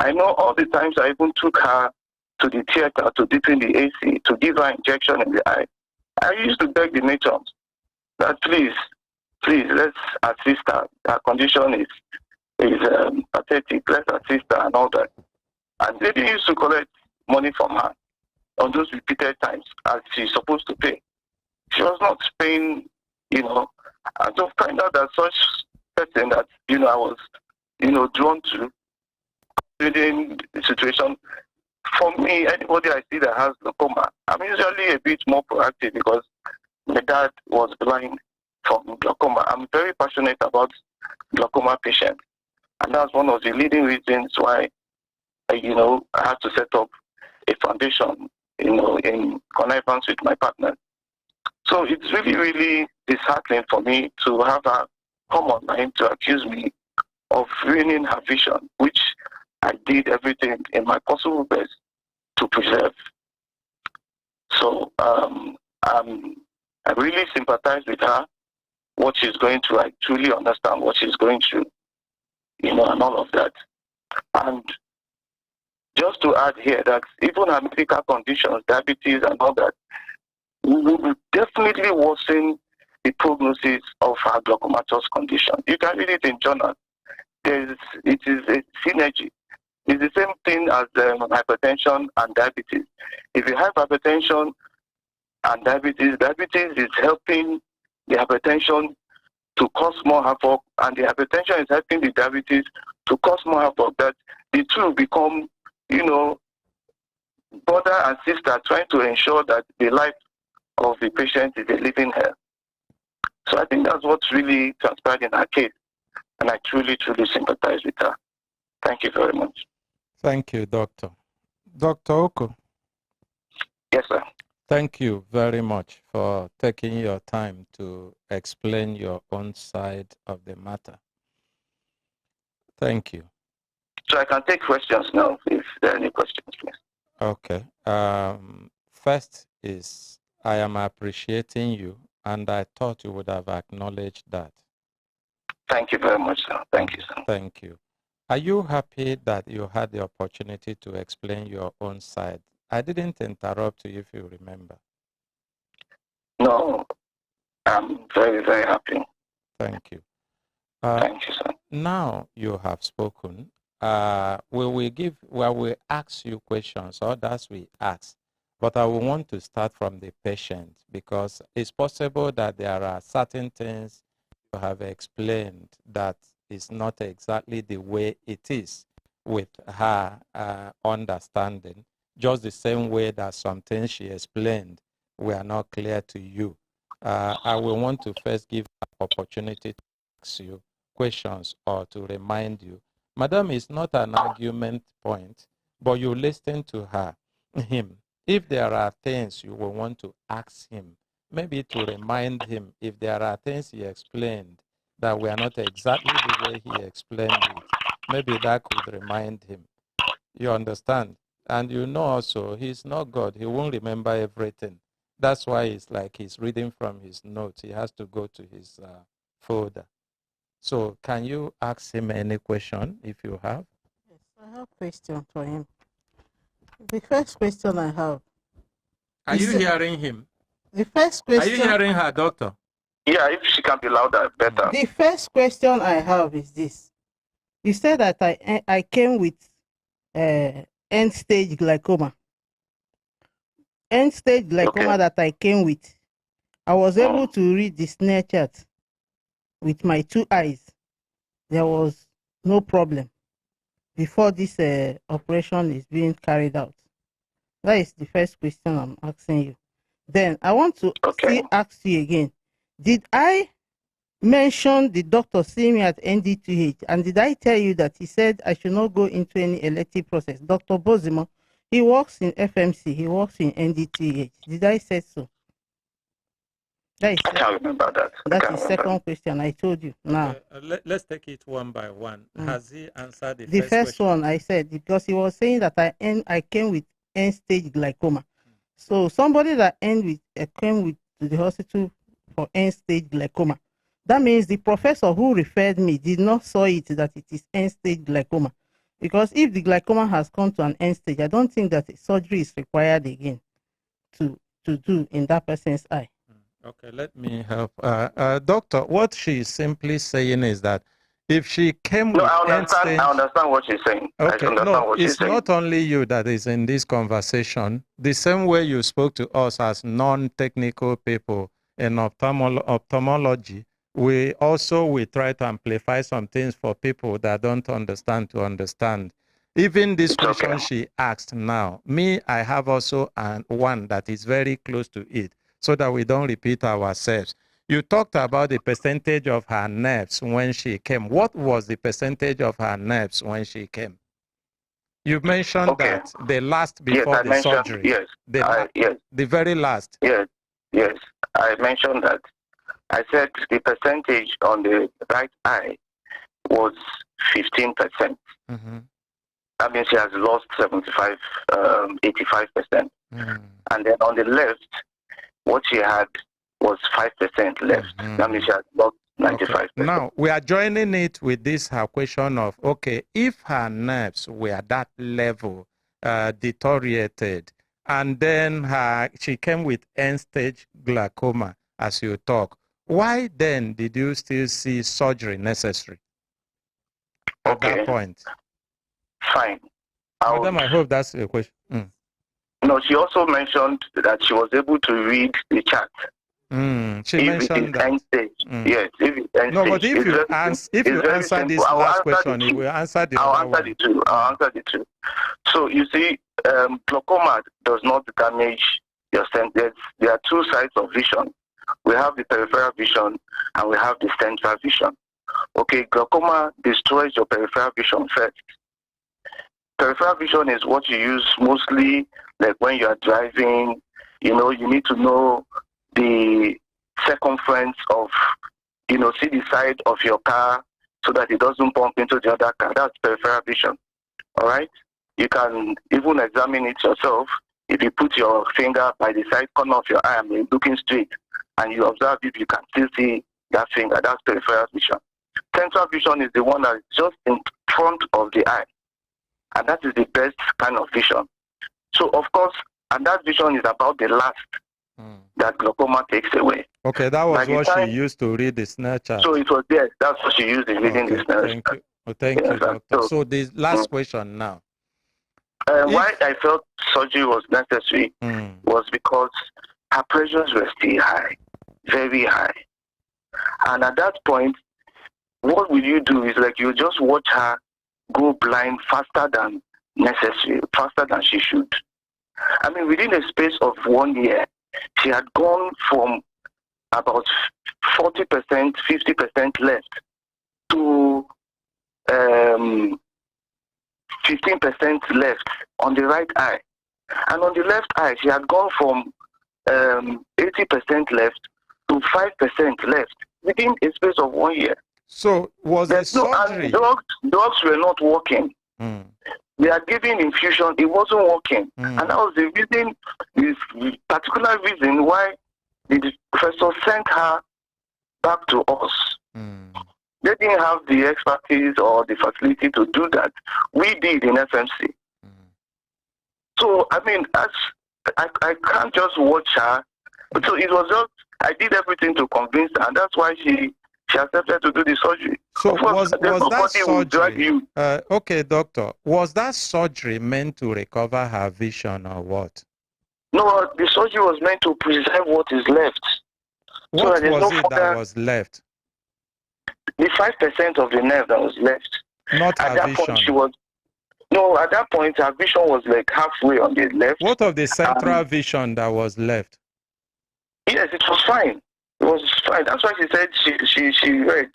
I know all the times I even took her to the theater to dip in the AC, to give her injection in the eye. I used to beg the matrons that please, let's assist her. Her condition is pathetic. Let's assist her and all that. And they used to collect money from her on those repeated times as she's supposed to pay. She was not paying, and to find out that such person that, I was, drawn to within the situation. For me, anybody I see that has glaucoma, I'm usually a bit more proactive because my dad was blind from glaucoma. I'm very passionate about glaucoma patients. And that's one of the leading reasons why, I had to set up a foundation, in connivance with my partner. So it's really, really disheartening for me to have her come online to accuse me of ruining her vision, which I did everything in my possible best to preserve. So I really sympathize with her, what she's going through. I truly understand what she's going through, and all of that. And just to add here that even her medical conditions, diabetes and all that, will definitely worsen the prognosis of her glaucomatous condition. You can read it in journals. It is a synergy. It's the same thing as hypertension and diabetes. If you have hypertension, and diabetes. Diabetes is helping the hypertension to cause more havoc, and the hypertension is helping the diabetes to cause more havoc. That the two become, brother and sister, trying to ensure that the life of the patient is a living hell. So I think that's what's really transpired in her case, and I truly, truly sympathize with her. Thank you very much. Thank you, Doctor. Dr. Oko. Yes, sir. Thank you very much for taking your time to explain your own side of the matter. Thank you. So I can take questions now if there are any questions, please. Okay. First is, I am appreciating you, and I thought you would have acknowledged that. Thank you very much, sir. Thank you, sir. Thank you. Are you happy that you had the opportunity to explain your own side? I didn't interrupt you, if you remember. No, I'm very, very happy. Thank you. Thank you, sir. Now you have spoken. We will ask you questions, or that's we ask. But I will want to start from the patient, because it's possible that there are certain things you have explained that is not exactly the way it is with her understanding, just the same way that some things she explained were not clear to you. I will want to first give her opportunity to ask you questions or to remind you. Madam, is not an argument point, but you listen to him. If there are things you will want to ask him, maybe to remind him if there are things he explained that were not exactly the way he explained it, maybe that could remind him. You understand? And you know also, he's not God. He won't remember everything. That's why it's like he's reading from his notes. He has to go to his folder. So can you ask him any question if you have? Yes, I have a question for him. The first question I have. Are you hearing him? The first question. Are you hearing her, doctor? Yeah, if she can be louder, better. The first question I have is this. You said that I came with end-stage glaucoma. End-stage glaucoma that I came with. I was able to read the snare chart with my 2 eyes. There was no problem before this operation is being carried out. That is the first question I'm asking you. Then I want to still ask you again. Did I mention the doctor seeing me at ND2H, and did I tell you that he said I should not go into any elective process? Dr. Bozimo, he works in FMC, he works in ND2H. Did I say so? I can't remember that. That is the second question I told you. Now, let's take it one by one. Has he answered the first question? one I said, because he was saying that I came with end-stage glaucoma. So somebody that came to the hospital for end-stage glaucoma, that means the professor who referred me did not saw it that it is end-stage glaucoma. Because if the glaucoma has come to an end stage, I don't think that surgery is required again to do in that person's eye. Okay, let me help. Doctor, what she's simply saying is that if she came with I understand what she's saying. Okay, it's not only you that is in this conversation. The same way you spoke to us as non-technical people in ophthalmology, we try to amplify some things for people that don't understand to understand. Even this question she asked now, I have also one that is very close to it, so that we don't repeat ourselves. You talked about the percentage of her nerves when she came. What was the percentage of her nerves when she came? You mentioned that the last before the surgery. Yes. The very last. Yes. I mentioned that. I said the percentage on the right eye was 15%. Mm-hmm. That means she has lost 85%. And then on the left, what she had was 5% left. That means she has lost 95%. Now, we are joining it with this her question of, if her nerves were that level deteriorated, and then she came with end-stage glaucoma, as you talk, why then did you still see surgery necessary at that point? Fine. Madam, I hope that's your question. No, she also mentioned that she was able to read the chart. She mentioned that. End stage. Yes, if it's end no, stage. but if you answer this last question, it will answer the other one. I'll answer the two. So you see, glaucoma does not damage your senses. There are two sides of vision. We have the peripheral vision and we have the central vision. Okay, glaucoma destroys your peripheral vision first. Peripheral vision is what you use mostly, like when you are driving. You know, you need to know the circumference of, you know, see the side of your car so that it doesn't bump into the other car. That's peripheral vision. All right? You can even examine it yourself. If you put your finger by the side corner of your eye and you're looking straight and you observe if you can still see that finger, that's peripheral vision. Central vision is the one that is just in front of the eye. And that is the best kind of vision. So, of course, and that vision is about the last that glaucoma takes away. Okay, that was what she used to read the snare chart. So it was, yes, that's what she used in reading the snare chart. Thank you. Thank you, doctor. So the last question now. Why I felt surgery was necessary was because her pressures were still high, very high. And at that point, what will you do is like you just watch her go blind faster than necessary, faster than she should. I mean, within a space of 1 year, she had gone from about 40%, 50% left to 15% left on the right eye. And on the left eye, she had gone from 80% left to 5% left within a space of 1 year. So was the surgery? Drugs were not working. They are giving infusion, it wasn't working. And that was the reason, this particular reason why the professor sent her back to us. They didn't have the expertise or the facility to do that. We did in FMC. So, I mean, I can't just watch her. So it was just, I did everything to convince her, and that's why she accepted to do the surgery. So was that surgery, okay, doctor, was that surgery meant to recover her vision or what? No, the surgery was meant to preserve what is left. What was it that was left? The 5% of the nerve that was left. Not her vision. At that point, her vision was like halfway on the left. What of the central vision that was left? Yes, it was fine. It was fine. That's why she said she read.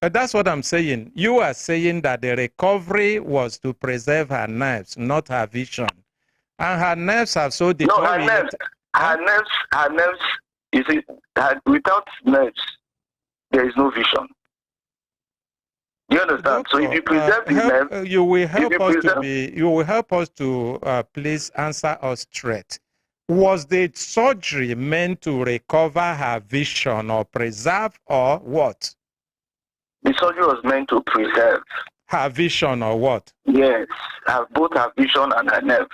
That's what I'm saying. You are saying that the recovery was to preserve her nerves, not her vision. And her nerves have so deteriorated. No, her nerves, you see, without nerves, there is no vision. You understand? Doctor, so if you preserve the nerve, you will help us to please answer us straight. Was the surgery meant to recover her vision or preserve or what? The surgery was meant to preserve her vision or what? Yes, both her vision and her nerve.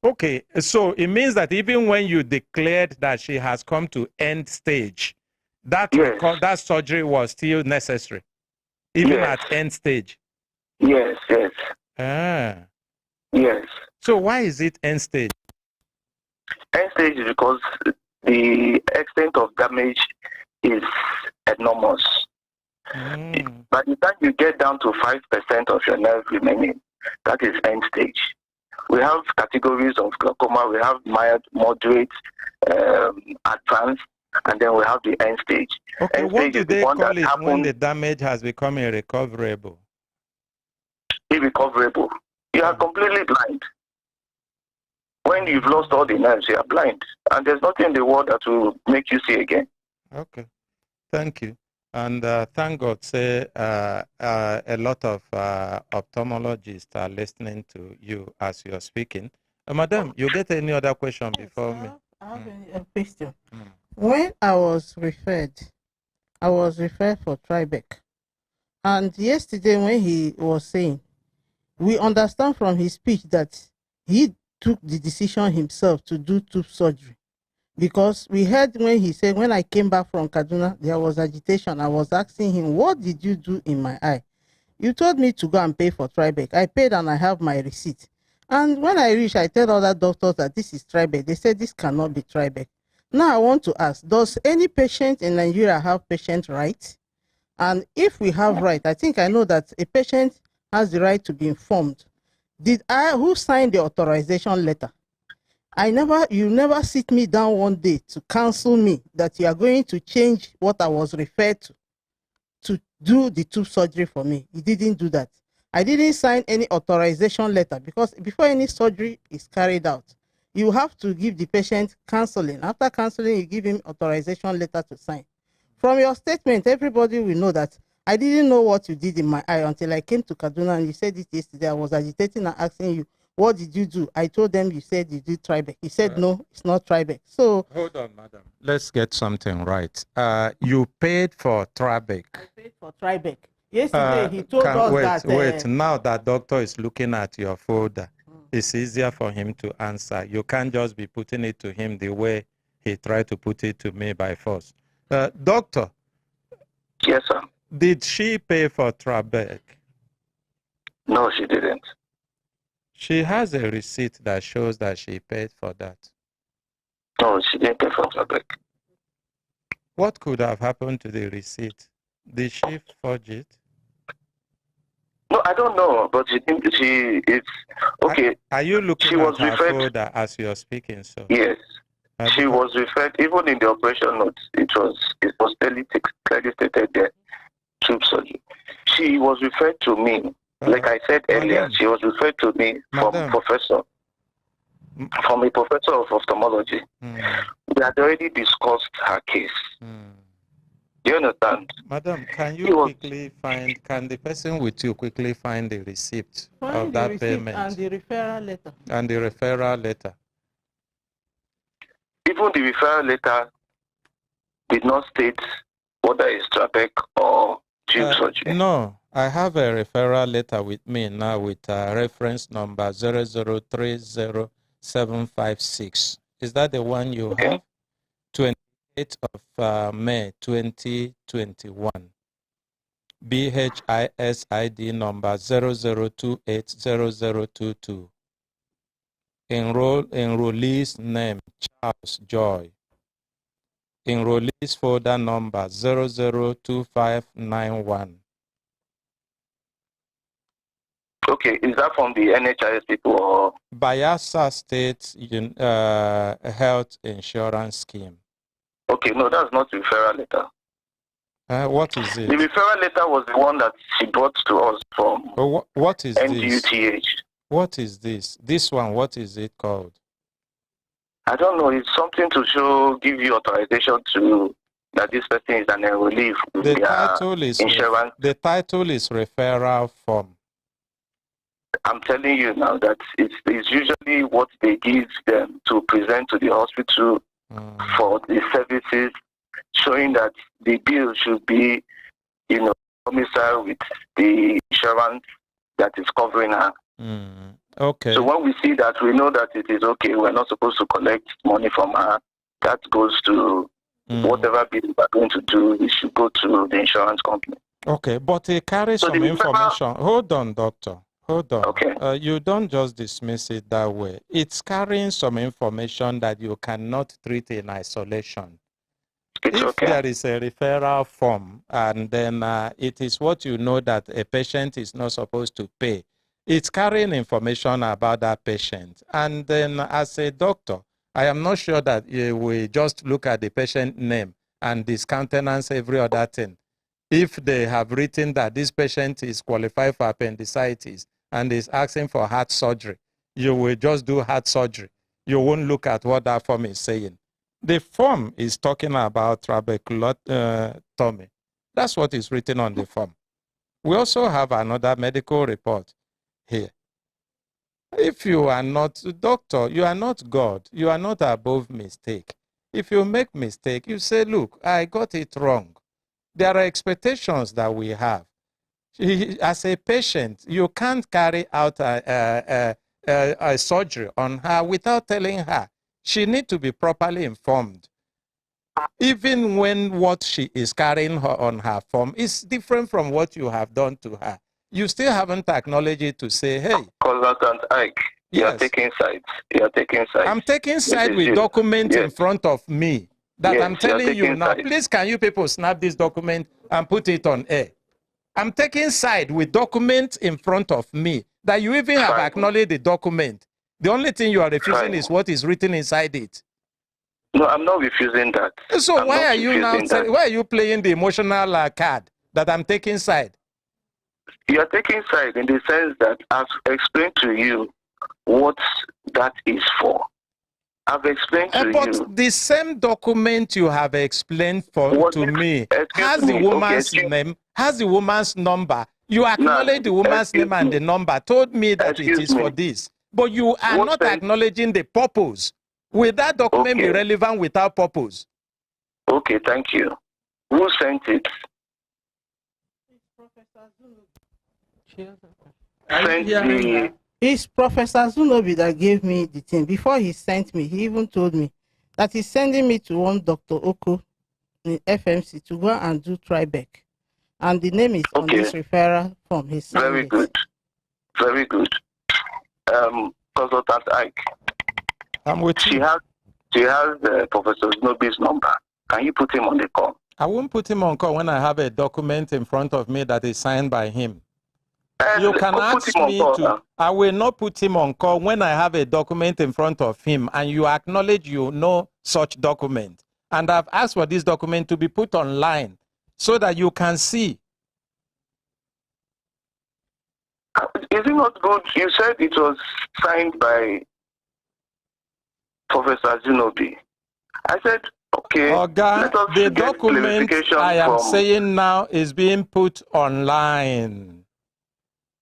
Okay, so it means that even when you declared that she has come to end stage, that surgery was still necessary, even at end stage. Yes. Yes. So why is it end stage? End stage is because the extent of damage is enormous. By the time you get down to 5% of your nerve remaining, that is end stage. We have categories of glaucoma. We have mild, moderate, advanced, and then we have the end stage. Okay, end what stage do they call it when the damage has become irrecoverable? Irrecoverable. You are completely blind. When you've lost all the nerves, you are blind. And there's nothing in the world that will make you see again. Okay. Thank you. And thank God, say a lot of ophthalmologists are listening to you as you are speaking. Madam, you get any other question before me? I have a question. When I was referred for Tribec. And yesterday when he was saying, we understand from his speech that he took the decision himself to do tooth surgery. Because we heard when he said, when I came back from Kaduna, there was agitation. I was asking him, what did you do in my eye? You told me to go and pay for Tribec. I paid and I have my receipt. And when I reach, I tell other doctors that this is Tribec. They said this cannot be Tribec. Now I want to ask, does any patient in Nigeria have patient rights? And if we have right, I think I know that a patient has the right to be informed. Who signed the authorization letter? You never sit me down one day to counsel me that you are going to change what I was referred to do the tube surgery for me. You didn't do that. I didn't sign any authorization letter because before any surgery is carried out, you have to give the patient counseling. After counseling, you give him authorization letter to sign. From your statement, everybody will know that I didn't know what you did in my eye until I came to Kaduna and you said it yesterday. I was agitating and asking you, what did you do? I told them you said you did Tribec. You said no, it's not Tribec. So hold on, madam. Let's get something right. You paid for Tribec. I paid for Tribec. Yesterday he told us that. Wait. Now that doctor is looking at your folder, it's easier for him to answer. You can't just be putting it to him the way he tried to put it to me by force. Doctor. Yes, sir. Did she pay for Tribec? No, she didn't. She has a receipt that shows that she paid for that. No, she didn't pay for Tribec. What could have happened to the receipt? Did she forge it? No, I don't know, but it's okay. Are you looking at her folder as you're speaking, sir? Yes. She was referred, even in the operation notes, it was clearly stated there, tube surgery. She was referred to me, like I said earlier, she was referred to me from a professor of ophthalmology. We had already discussed her case. Do you understand? Madam, can the person with you quickly find the receipt of that payment? And the referral letter. And the referral letter. Even the referral letter did not state whether it's Tribec or tube surgery. No, I have a referral letter with me now with reference number 0030756. Is that the one you have? 28th of May 2021. BHISID number 00280022. Enrollee's name, Charles Joy. Enrollee's folder number 002591. Okay, is that from the NHIS people or? Bayelsa State Health Insurance Scheme. Okay, no, that's not the referral letter. What is it? The referral letter was the one that she brought to us from what is NDUTH. This? What is this? This one, what is it called? I don't know. It's something to give you authorization to that this person is an enrollee. The title is insurance. The title is referral form. I'm telling you now that it's usually what they give them to present to the hospital for the services, showing that the bill should be, domicile with the insurance that is covering her. Okay. So when we see that, we know that it is okay. We're not supposed to collect money from her. That goes to whatever bill we're going to do. It should go to the insurance company. Okay, but it carries some information. Hold on, doctor. Hold on. Okay. You don't just dismiss it that way. It's carrying some information that you cannot treat in isolation. If there is a referral form and then it is what you know that a patient is not supposed to pay, it's carrying information about that patient. And then as a doctor, I am not sure that we just look at the patient name and discountenance every other thing. If they have written that this patient is qualified for appendicitis and is asking for heart surgery, you will just do heart surgery. You won't look at what that form is saying. The form is talking about trabeculotomy. That's what is written on the form. We also have another medical report here. If you are not a doctor, you are not God. You are not above mistake. If you make mistake, you say, look, I got it wrong. There are expectations that we have. As a patient, you can't carry out a surgery on her without telling her. She needs to be properly informed. Even when what she is carrying on her form is different from what you have done to her. You still haven't acknowledged it to say, hey. Consultant Ike. You are Yes. taking sides. You are taking sides. I'm taking side with document in front of me that I'm telling you now. Sides. Please, can you people snap this document and put it on air? I'm taking side with document in front of me that you even have acknowledged the document. The only thing you are refusing is what is written inside it. No, I'm not refusing that. So why are you now? Why are you playing the emotional card that I'm taking side? You are taking side in the sense that I've explained to you what that is for. I've explained to you. But the same document you have explained to me has the woman's name, has the woman's number. You acknowledge the woman's name and the number, told me that it is for this. But you are not acknowledging the purpose. Will that document be relevant without purpose? Okay, thank you. Who sent it? It's Professor Zunobi that gave me the thing. Before he sent me, he even told me that he's sending me to one Dr. Oko in FMC to go and do Tribec. And the name is on this referral form. Very good. Very good. Consultant Ike. I'm with you. She has Professor Zunobi's number. Can you put him on the call? I won't put him on call when I have a document in front of me that is signed by him. You can ask me to. I will not put him on call when I have a document in front of him and you acknowledge you know such document. And I've asked for this document to be put online so that you can see. Is it not good? You said it was signed by Professor Zunobi. I said, okay. Oga, the document I am saying now is being put online.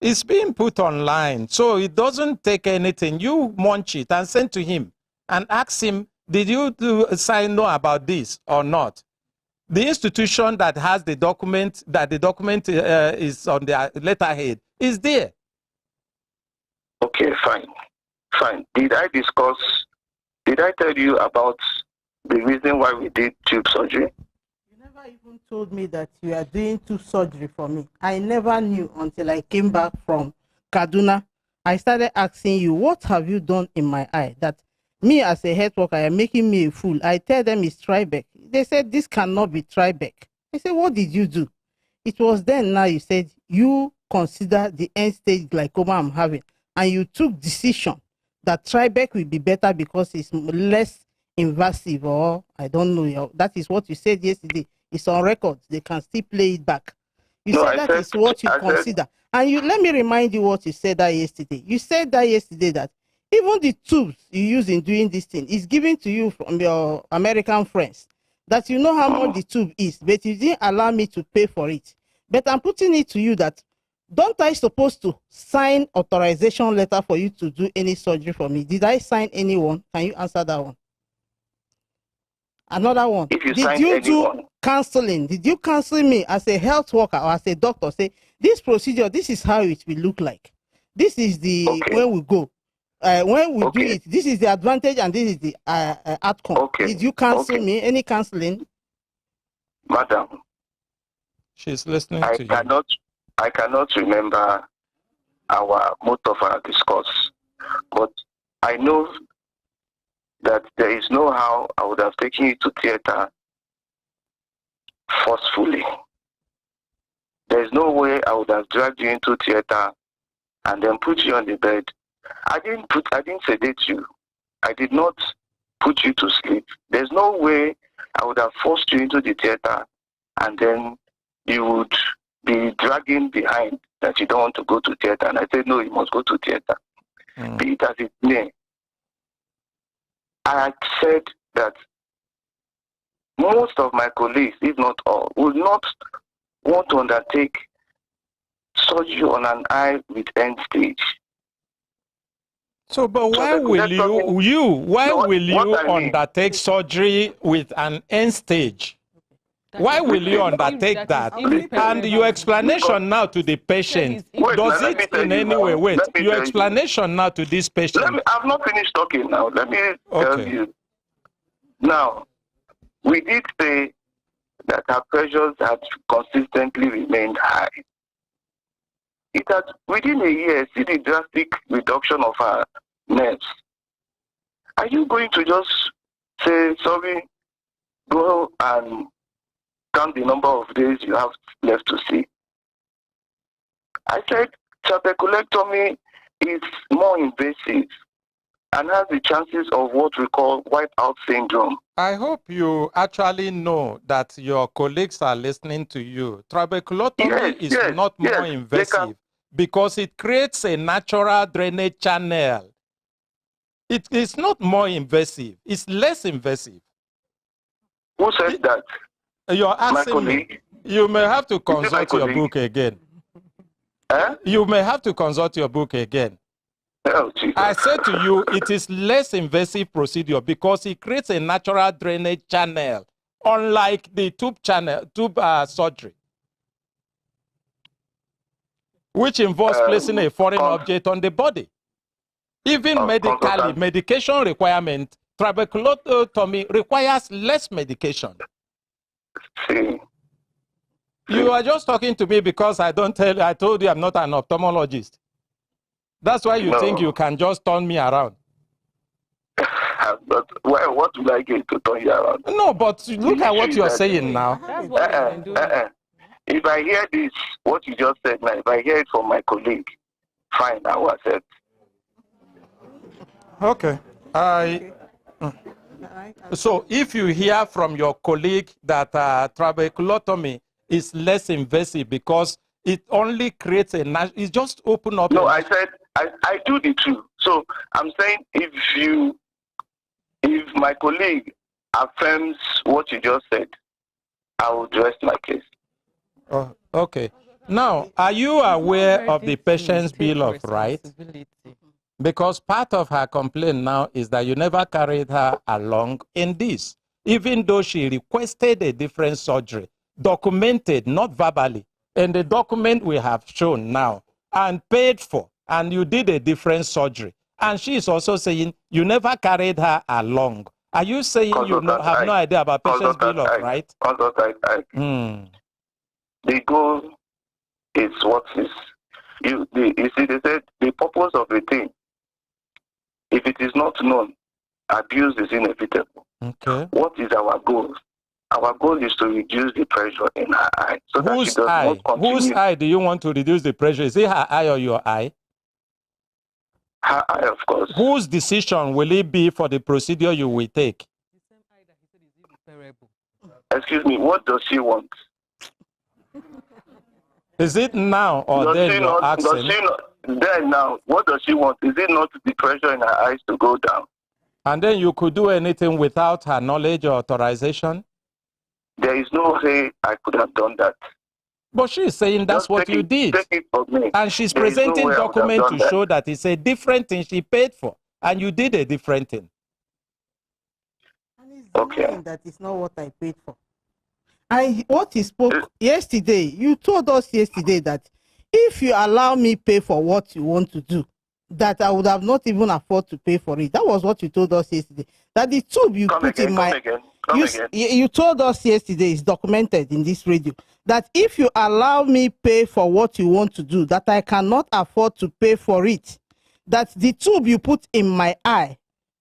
It's being put online, so it doesn't take anything. You munch it and send to him and ask him, did you sign no about this or not? The institution that has the document, that the document is on the letterhead, is there. Okay, fine. Fine. Did I tell you about the reason why we did tube surgery? Even told me that you are doing tube surgery for me. I never knew until I came back from Kaduna. I started asking you, what have you done in my eye that me as a health worker are making me a fool? I tell them it's Tribec. They said this cannot be Tribec. I said, what did you do? It was then now you said you consider the end stage glaucoma I'm having and you took decision that Tribec will be better because it's less invasive, or I don't know. That is what you said yesterday. It's on record. They can still play it back. You said that is what you consider. And you let me remind you what you said that yesterday. You said that yesterday that even the tubes you use in doing this thing is given to you from your American friends. That you know how much the tube is, but you didn't allow me to pay for it. But I'm putting it to you that don't I supposed to sign authorization letter for you to do any surgery for me? Did I sign anyone? Can you answer that one? Another one. Did you do counseling? Did you counsel me as a health worker or as a doctor? Say this procedure, this is how it will look like. This is the when we go. When we do it, this is the advantage and this is the outcome. Did you counsel me? Any counseling? Madam, she's listening to you. I cannot remember most of our discourse, but I know that there is no how I would have taken you to theater forcefully. There is no way I would have dragged you into theater and then put you on the bed. I didn't sedate you. I did not put you to sleep. There's no way I would have forced you into the theater and then you would be dragging behind that you don't want to go to theater. And I said, no, you must go to theater. Be it as it may. I had said that most of my colleagues, if not all, would not want to undertake surgery on an eye with end stage. So, but why will you undertake surgery with an end stage? Why will you undertake that? And your explanation now to the patient, does it in any way, your explanation now to this patient. I've not finished talking now. Let me tell you. Now, we did say that her pressures had consistently remained high. It had, within a year, see the drastic reduction of her nerves. Are you going to just say, sorry, go and count the number of days you have left to see? I said, trabeculectomy is more invasive and has the chances of what we call wipeout syndrome. I hope you actually know that your colleagues are listening to you. Trabeculotomy is not more invasive because it creates a natural drainage channel. It is not more invasive. It's less invasive. Who said that? You're asking me. You may have to consult your book again. You may have to consult your book again. Oh, I said to you, it is less invasive procedure because it creates a natural drainage channel, unlike the tube surgery, which involves placing a foreign object on the body. Even medically, medication requirement, trabeculotomy requires less medication. You are just talking to me because I told you I'm not an ophthalmologist. That's why you think you can just turn me around. But what would I get to turn you around? No, but look at what you're saying now. That's what I'm doing. If I hear this, what you just said now, if I hear it from my colleague, fine, I will accept. Okay. So if you hear from your colleague that trabeculotomy is less invasive because it only creates it just open up. No, I said I do the two. So I'm saying if my colleague affirms what you just said, I will rest my case. Oh, okay. Now, are you aware of the patient's bill of rights? Because part of her complaint now is that you never carried her along in this, even though she requested a different surgery, documented, not verbally. And the document we have shown now and paid for, and you did a different surgery. And she is also saying you never carried her along. Are you saying you have no idea about patient's bill of rights? The goal is what is. You see, they said the purpose of the thing, if it is not known, abuse is inevitable. Okay. What is our goal? Our goal is to reduce the pressure in her eye. So that she does not continue. Whose eye do you want to reduce the pressure? Is it her eye or your eye? Her eye, of course. Whose decision will it be for the procedure you will take? Excuse me, what does she want? Is it now or then you're asking? Then now, what does she want? Is it not the pressure in her eyes to go down? And then you could do anything without her knowledge or authorization? There is no way I could have done that. But she's saying that's what you did. And she's presenting documents to show that it's a different thing she paid for. And you did a different thing. And it's denying that it's not what I paid for. What he spoke yesterday, you told us yesterday that if you allow me pay for what you want to do, that I would have not even afford to pay for it. That was what you told us yesterday. That the tube you put in my... You told us yesterday, is documented in this radio, that if you allow me pay for what you want to do, that I cannot afford to pay for it. That the tube you put in my eye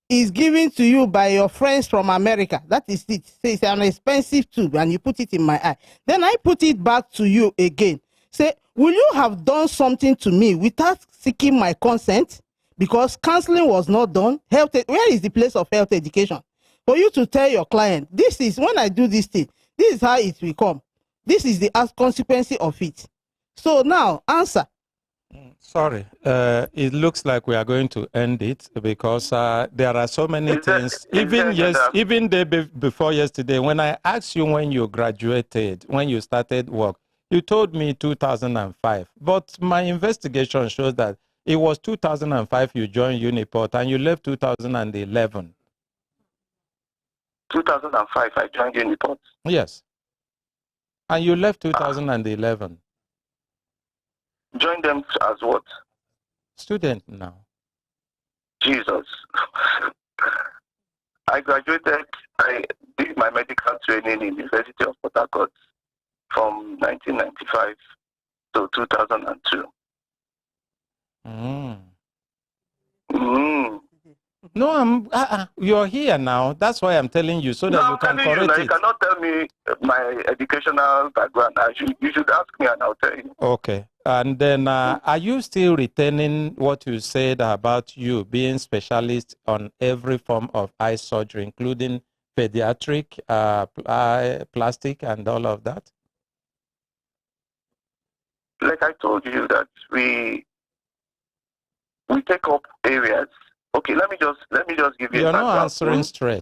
is given to you by your friends from America. That is it. So it's an expensive tube and you put it in my eye. Then I put it back to you again. Say, will you have done something to me without seeking my consent? Because counseling was not done. Where is the place of health education? For you to tell your client, this is when I do this thing, this is how it will come. This is the consequence of it. So now, answer. Sorry, it looks like we are going to end it because there are so many things. Even day before yesterday, when I asked you when you graduated, when you started work, you told me 2005. But my investigation shows that it was 2005 you joined Uniport and you left 2011. 2005, I joined Uniport. Yes. And you left 2011. Joined them as what? Student now. Jesus. I graduated, I did my medical training in the University of Port Harcourt from 1995 to 2002. No, you're here now. That's why I'm telling you, so that No, you can I'm telling you, correct now, it. you cannot tell me my educational background. You should ask me and I'll tell you. Okay. And then are you still retaining what you said about you being specialist on every form of eye surgery, including pediatric, plastic, and all of that? Like I told you that we take up areas. Okay, let me just give you You're a background. not answering straight.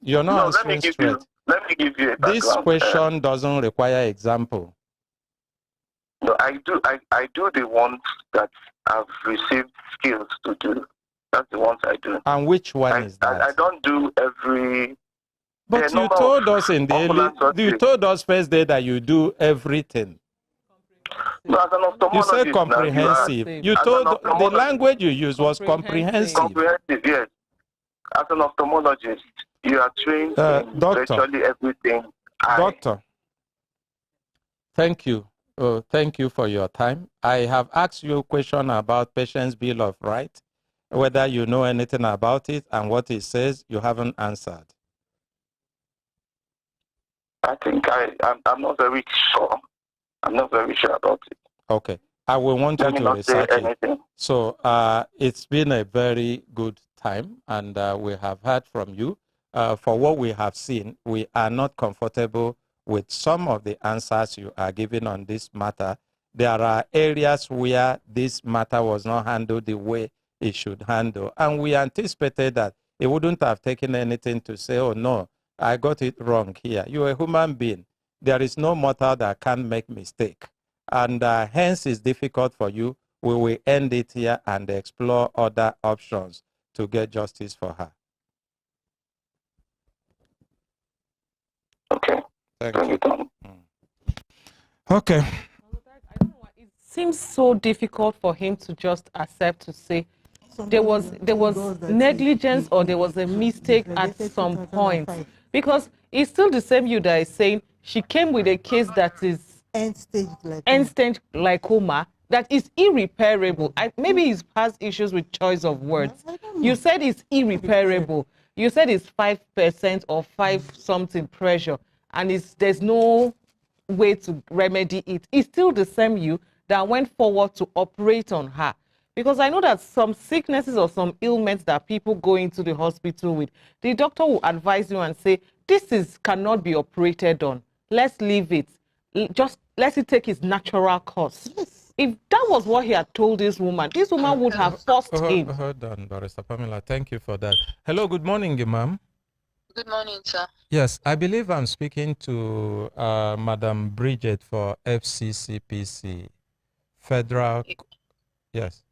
You're not answering straight. Let me give you a background. This question doesn't require example. No, I do the ones that I've received skills to do. That's the ones I do. And which one is that? I don't do every. But you told us in the you told us first day that you do everything. No, as an ophthalmologist, you said comprehensive. You told the language you used was comprehensive. Comprehensive, yes. As an ophthalmologist, you are trained in virtually everything. Doctor, thank you. Thank you for your time. I have asked you a question about Patient's Bill of Rights, whether you know anything about it and what it says. You haven't answered. I think I'm not very sure. I'm not very sure about it. Okay. I will want you to research it. So it's been a very good time, and we have heard from you. For what we have seen, we are not comfortable with some of the answers you are giving on this matter. There are areas where this matter was not handled the way it should handle, and we anticipated that it wouldn't have taken anything to say, oh no, I got it wrong here. You're a human being. There is no mortal that can make mistake. And hence it's difficult for you. We will end it here and explore other options to get justice for her. Okay. Thank you. Okay. I don't know why it seems so difficult for him to just accept to say there was negligence or there was a mistake at some point, because it's still the same you that is saying she came with a case that is end-stage glaucoma that is irreparable. Maybe he has issues with choice of words. You said it's irreparable. You said it's 5% or 5 something pressure, and there's no way to remedy it. It's still the same you that went forward to operate on her. Because I know that some sicknesses or some ailments that people go into the hospital with, the doctor will advise you and say, this cannot be operated on. Let's leave it. Just let it take its natural course. Yes. If that was what he had told this woman would have forced him. Hold on, Barrister Pamela. Thank you for that. Hello, good morning, ma'am. Good morning, sir. Yes, I believe I'm speaking to Madam Bridget for FCCPC, Federal. Yes.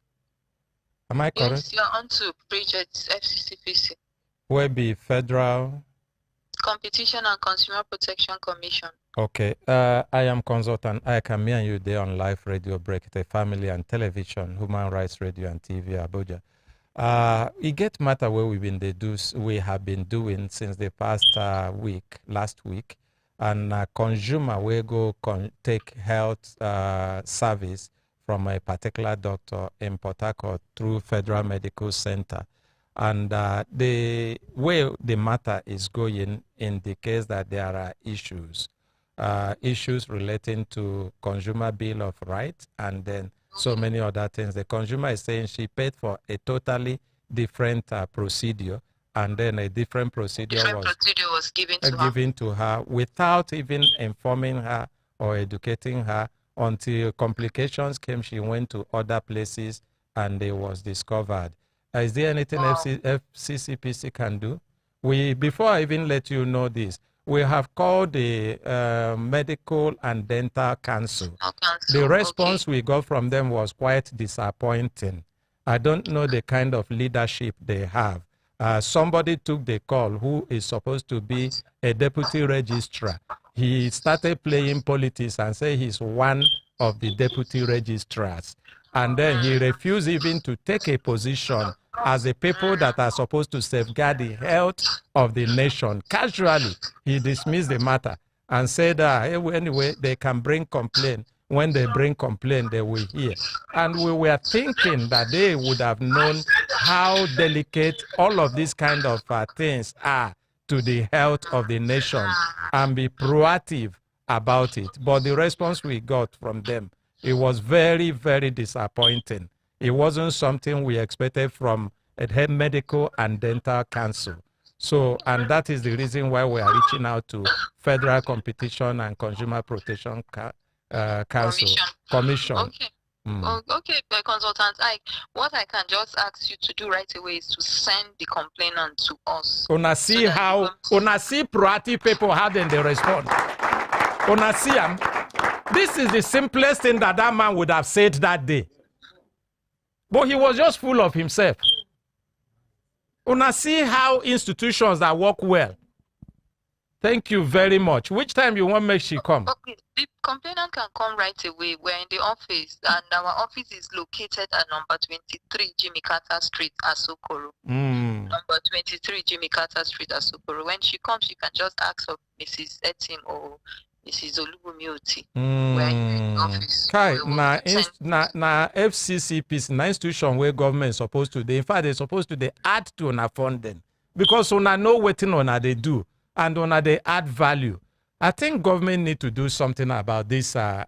Am I correct? Yes, you're on to Bridget, FCCPC. Where be Federal? Competition and Consumer Protection Commission. Okay. I am consultant. I can meet you there on live radio, Brekete Family, and television, Human Rights Radio and TV, Abuja. It gets matter where we have been doing since the past last week, and consumer will go take health service from a particular doctor in Port Harcourt through Federal Medical Center. And the way the matter is going indicates that there are issues relating to consumer bill of rights and then so many other things. The consumer is saying she paid for a totally different procedure, and then a different procedure was given to her without even informing her or educating her. Until complications came, she went to other places and it was discovered. Is there anything FCCPC can do? Before I even let you know this, we have called the Medical and Dental Council. The response we got from them was quite disappointing. I don't know the kind of leadership they have. Somebody took the call who is supposed to be a deputy registrar. He started playing politics and said he's one of the deputy registrars. And then he refused even to take a position as a people that are supposed to safeguard the health of the nation. Casually, he dismissed the matter and said, anyway, they can bring complaint when they bring complaint, they will hear. And we were thinking that they would have known how delicate all of these kind of things are to the health of the nation and be proactive about it. But the response we got from them, it was very, very disappointing. It wasn't something we expected from a head medical and dental council. So, and that is the reason why we are reaching out to Federal Competition and Consumer Protection Council. Commission. Okay. Okay, consultant, what I can just ask you to do right away is to send the complainant to us. Una see how, una see proactive people, how then they respond. Una see them. This is the simplest thing that that man would have said that day. But he was just full of himself. Una see how institutions that work well. Thank you very much. Which time you want make she come? Okay, the complainant can come right away. We're in the office, and our office is located at number 23 Jimmy Carter Street, Asokoro. Number 23 Jimmy Carter Street, Asokoro. When she comes, you can just ask for Mrs. Etim or Mrs. Olubumioti. We're in the office. Kai, na FCCPs, na institution where government is supposed to. In fact, they're supposed to add to una funding because una know what una they do. And when they add value, I think government need to do something about this health.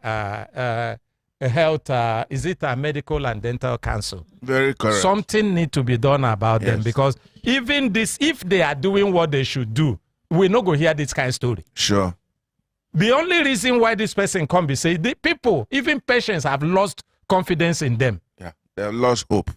Is it a medical and dental council? Very correct. Something need to be done about them because even this, if they are doing what they should do, we're not going to hear this kind of story. Sure. The only reason why this person come be say the people, even patients, have lost confidence in them. Yeah, they have lost hope.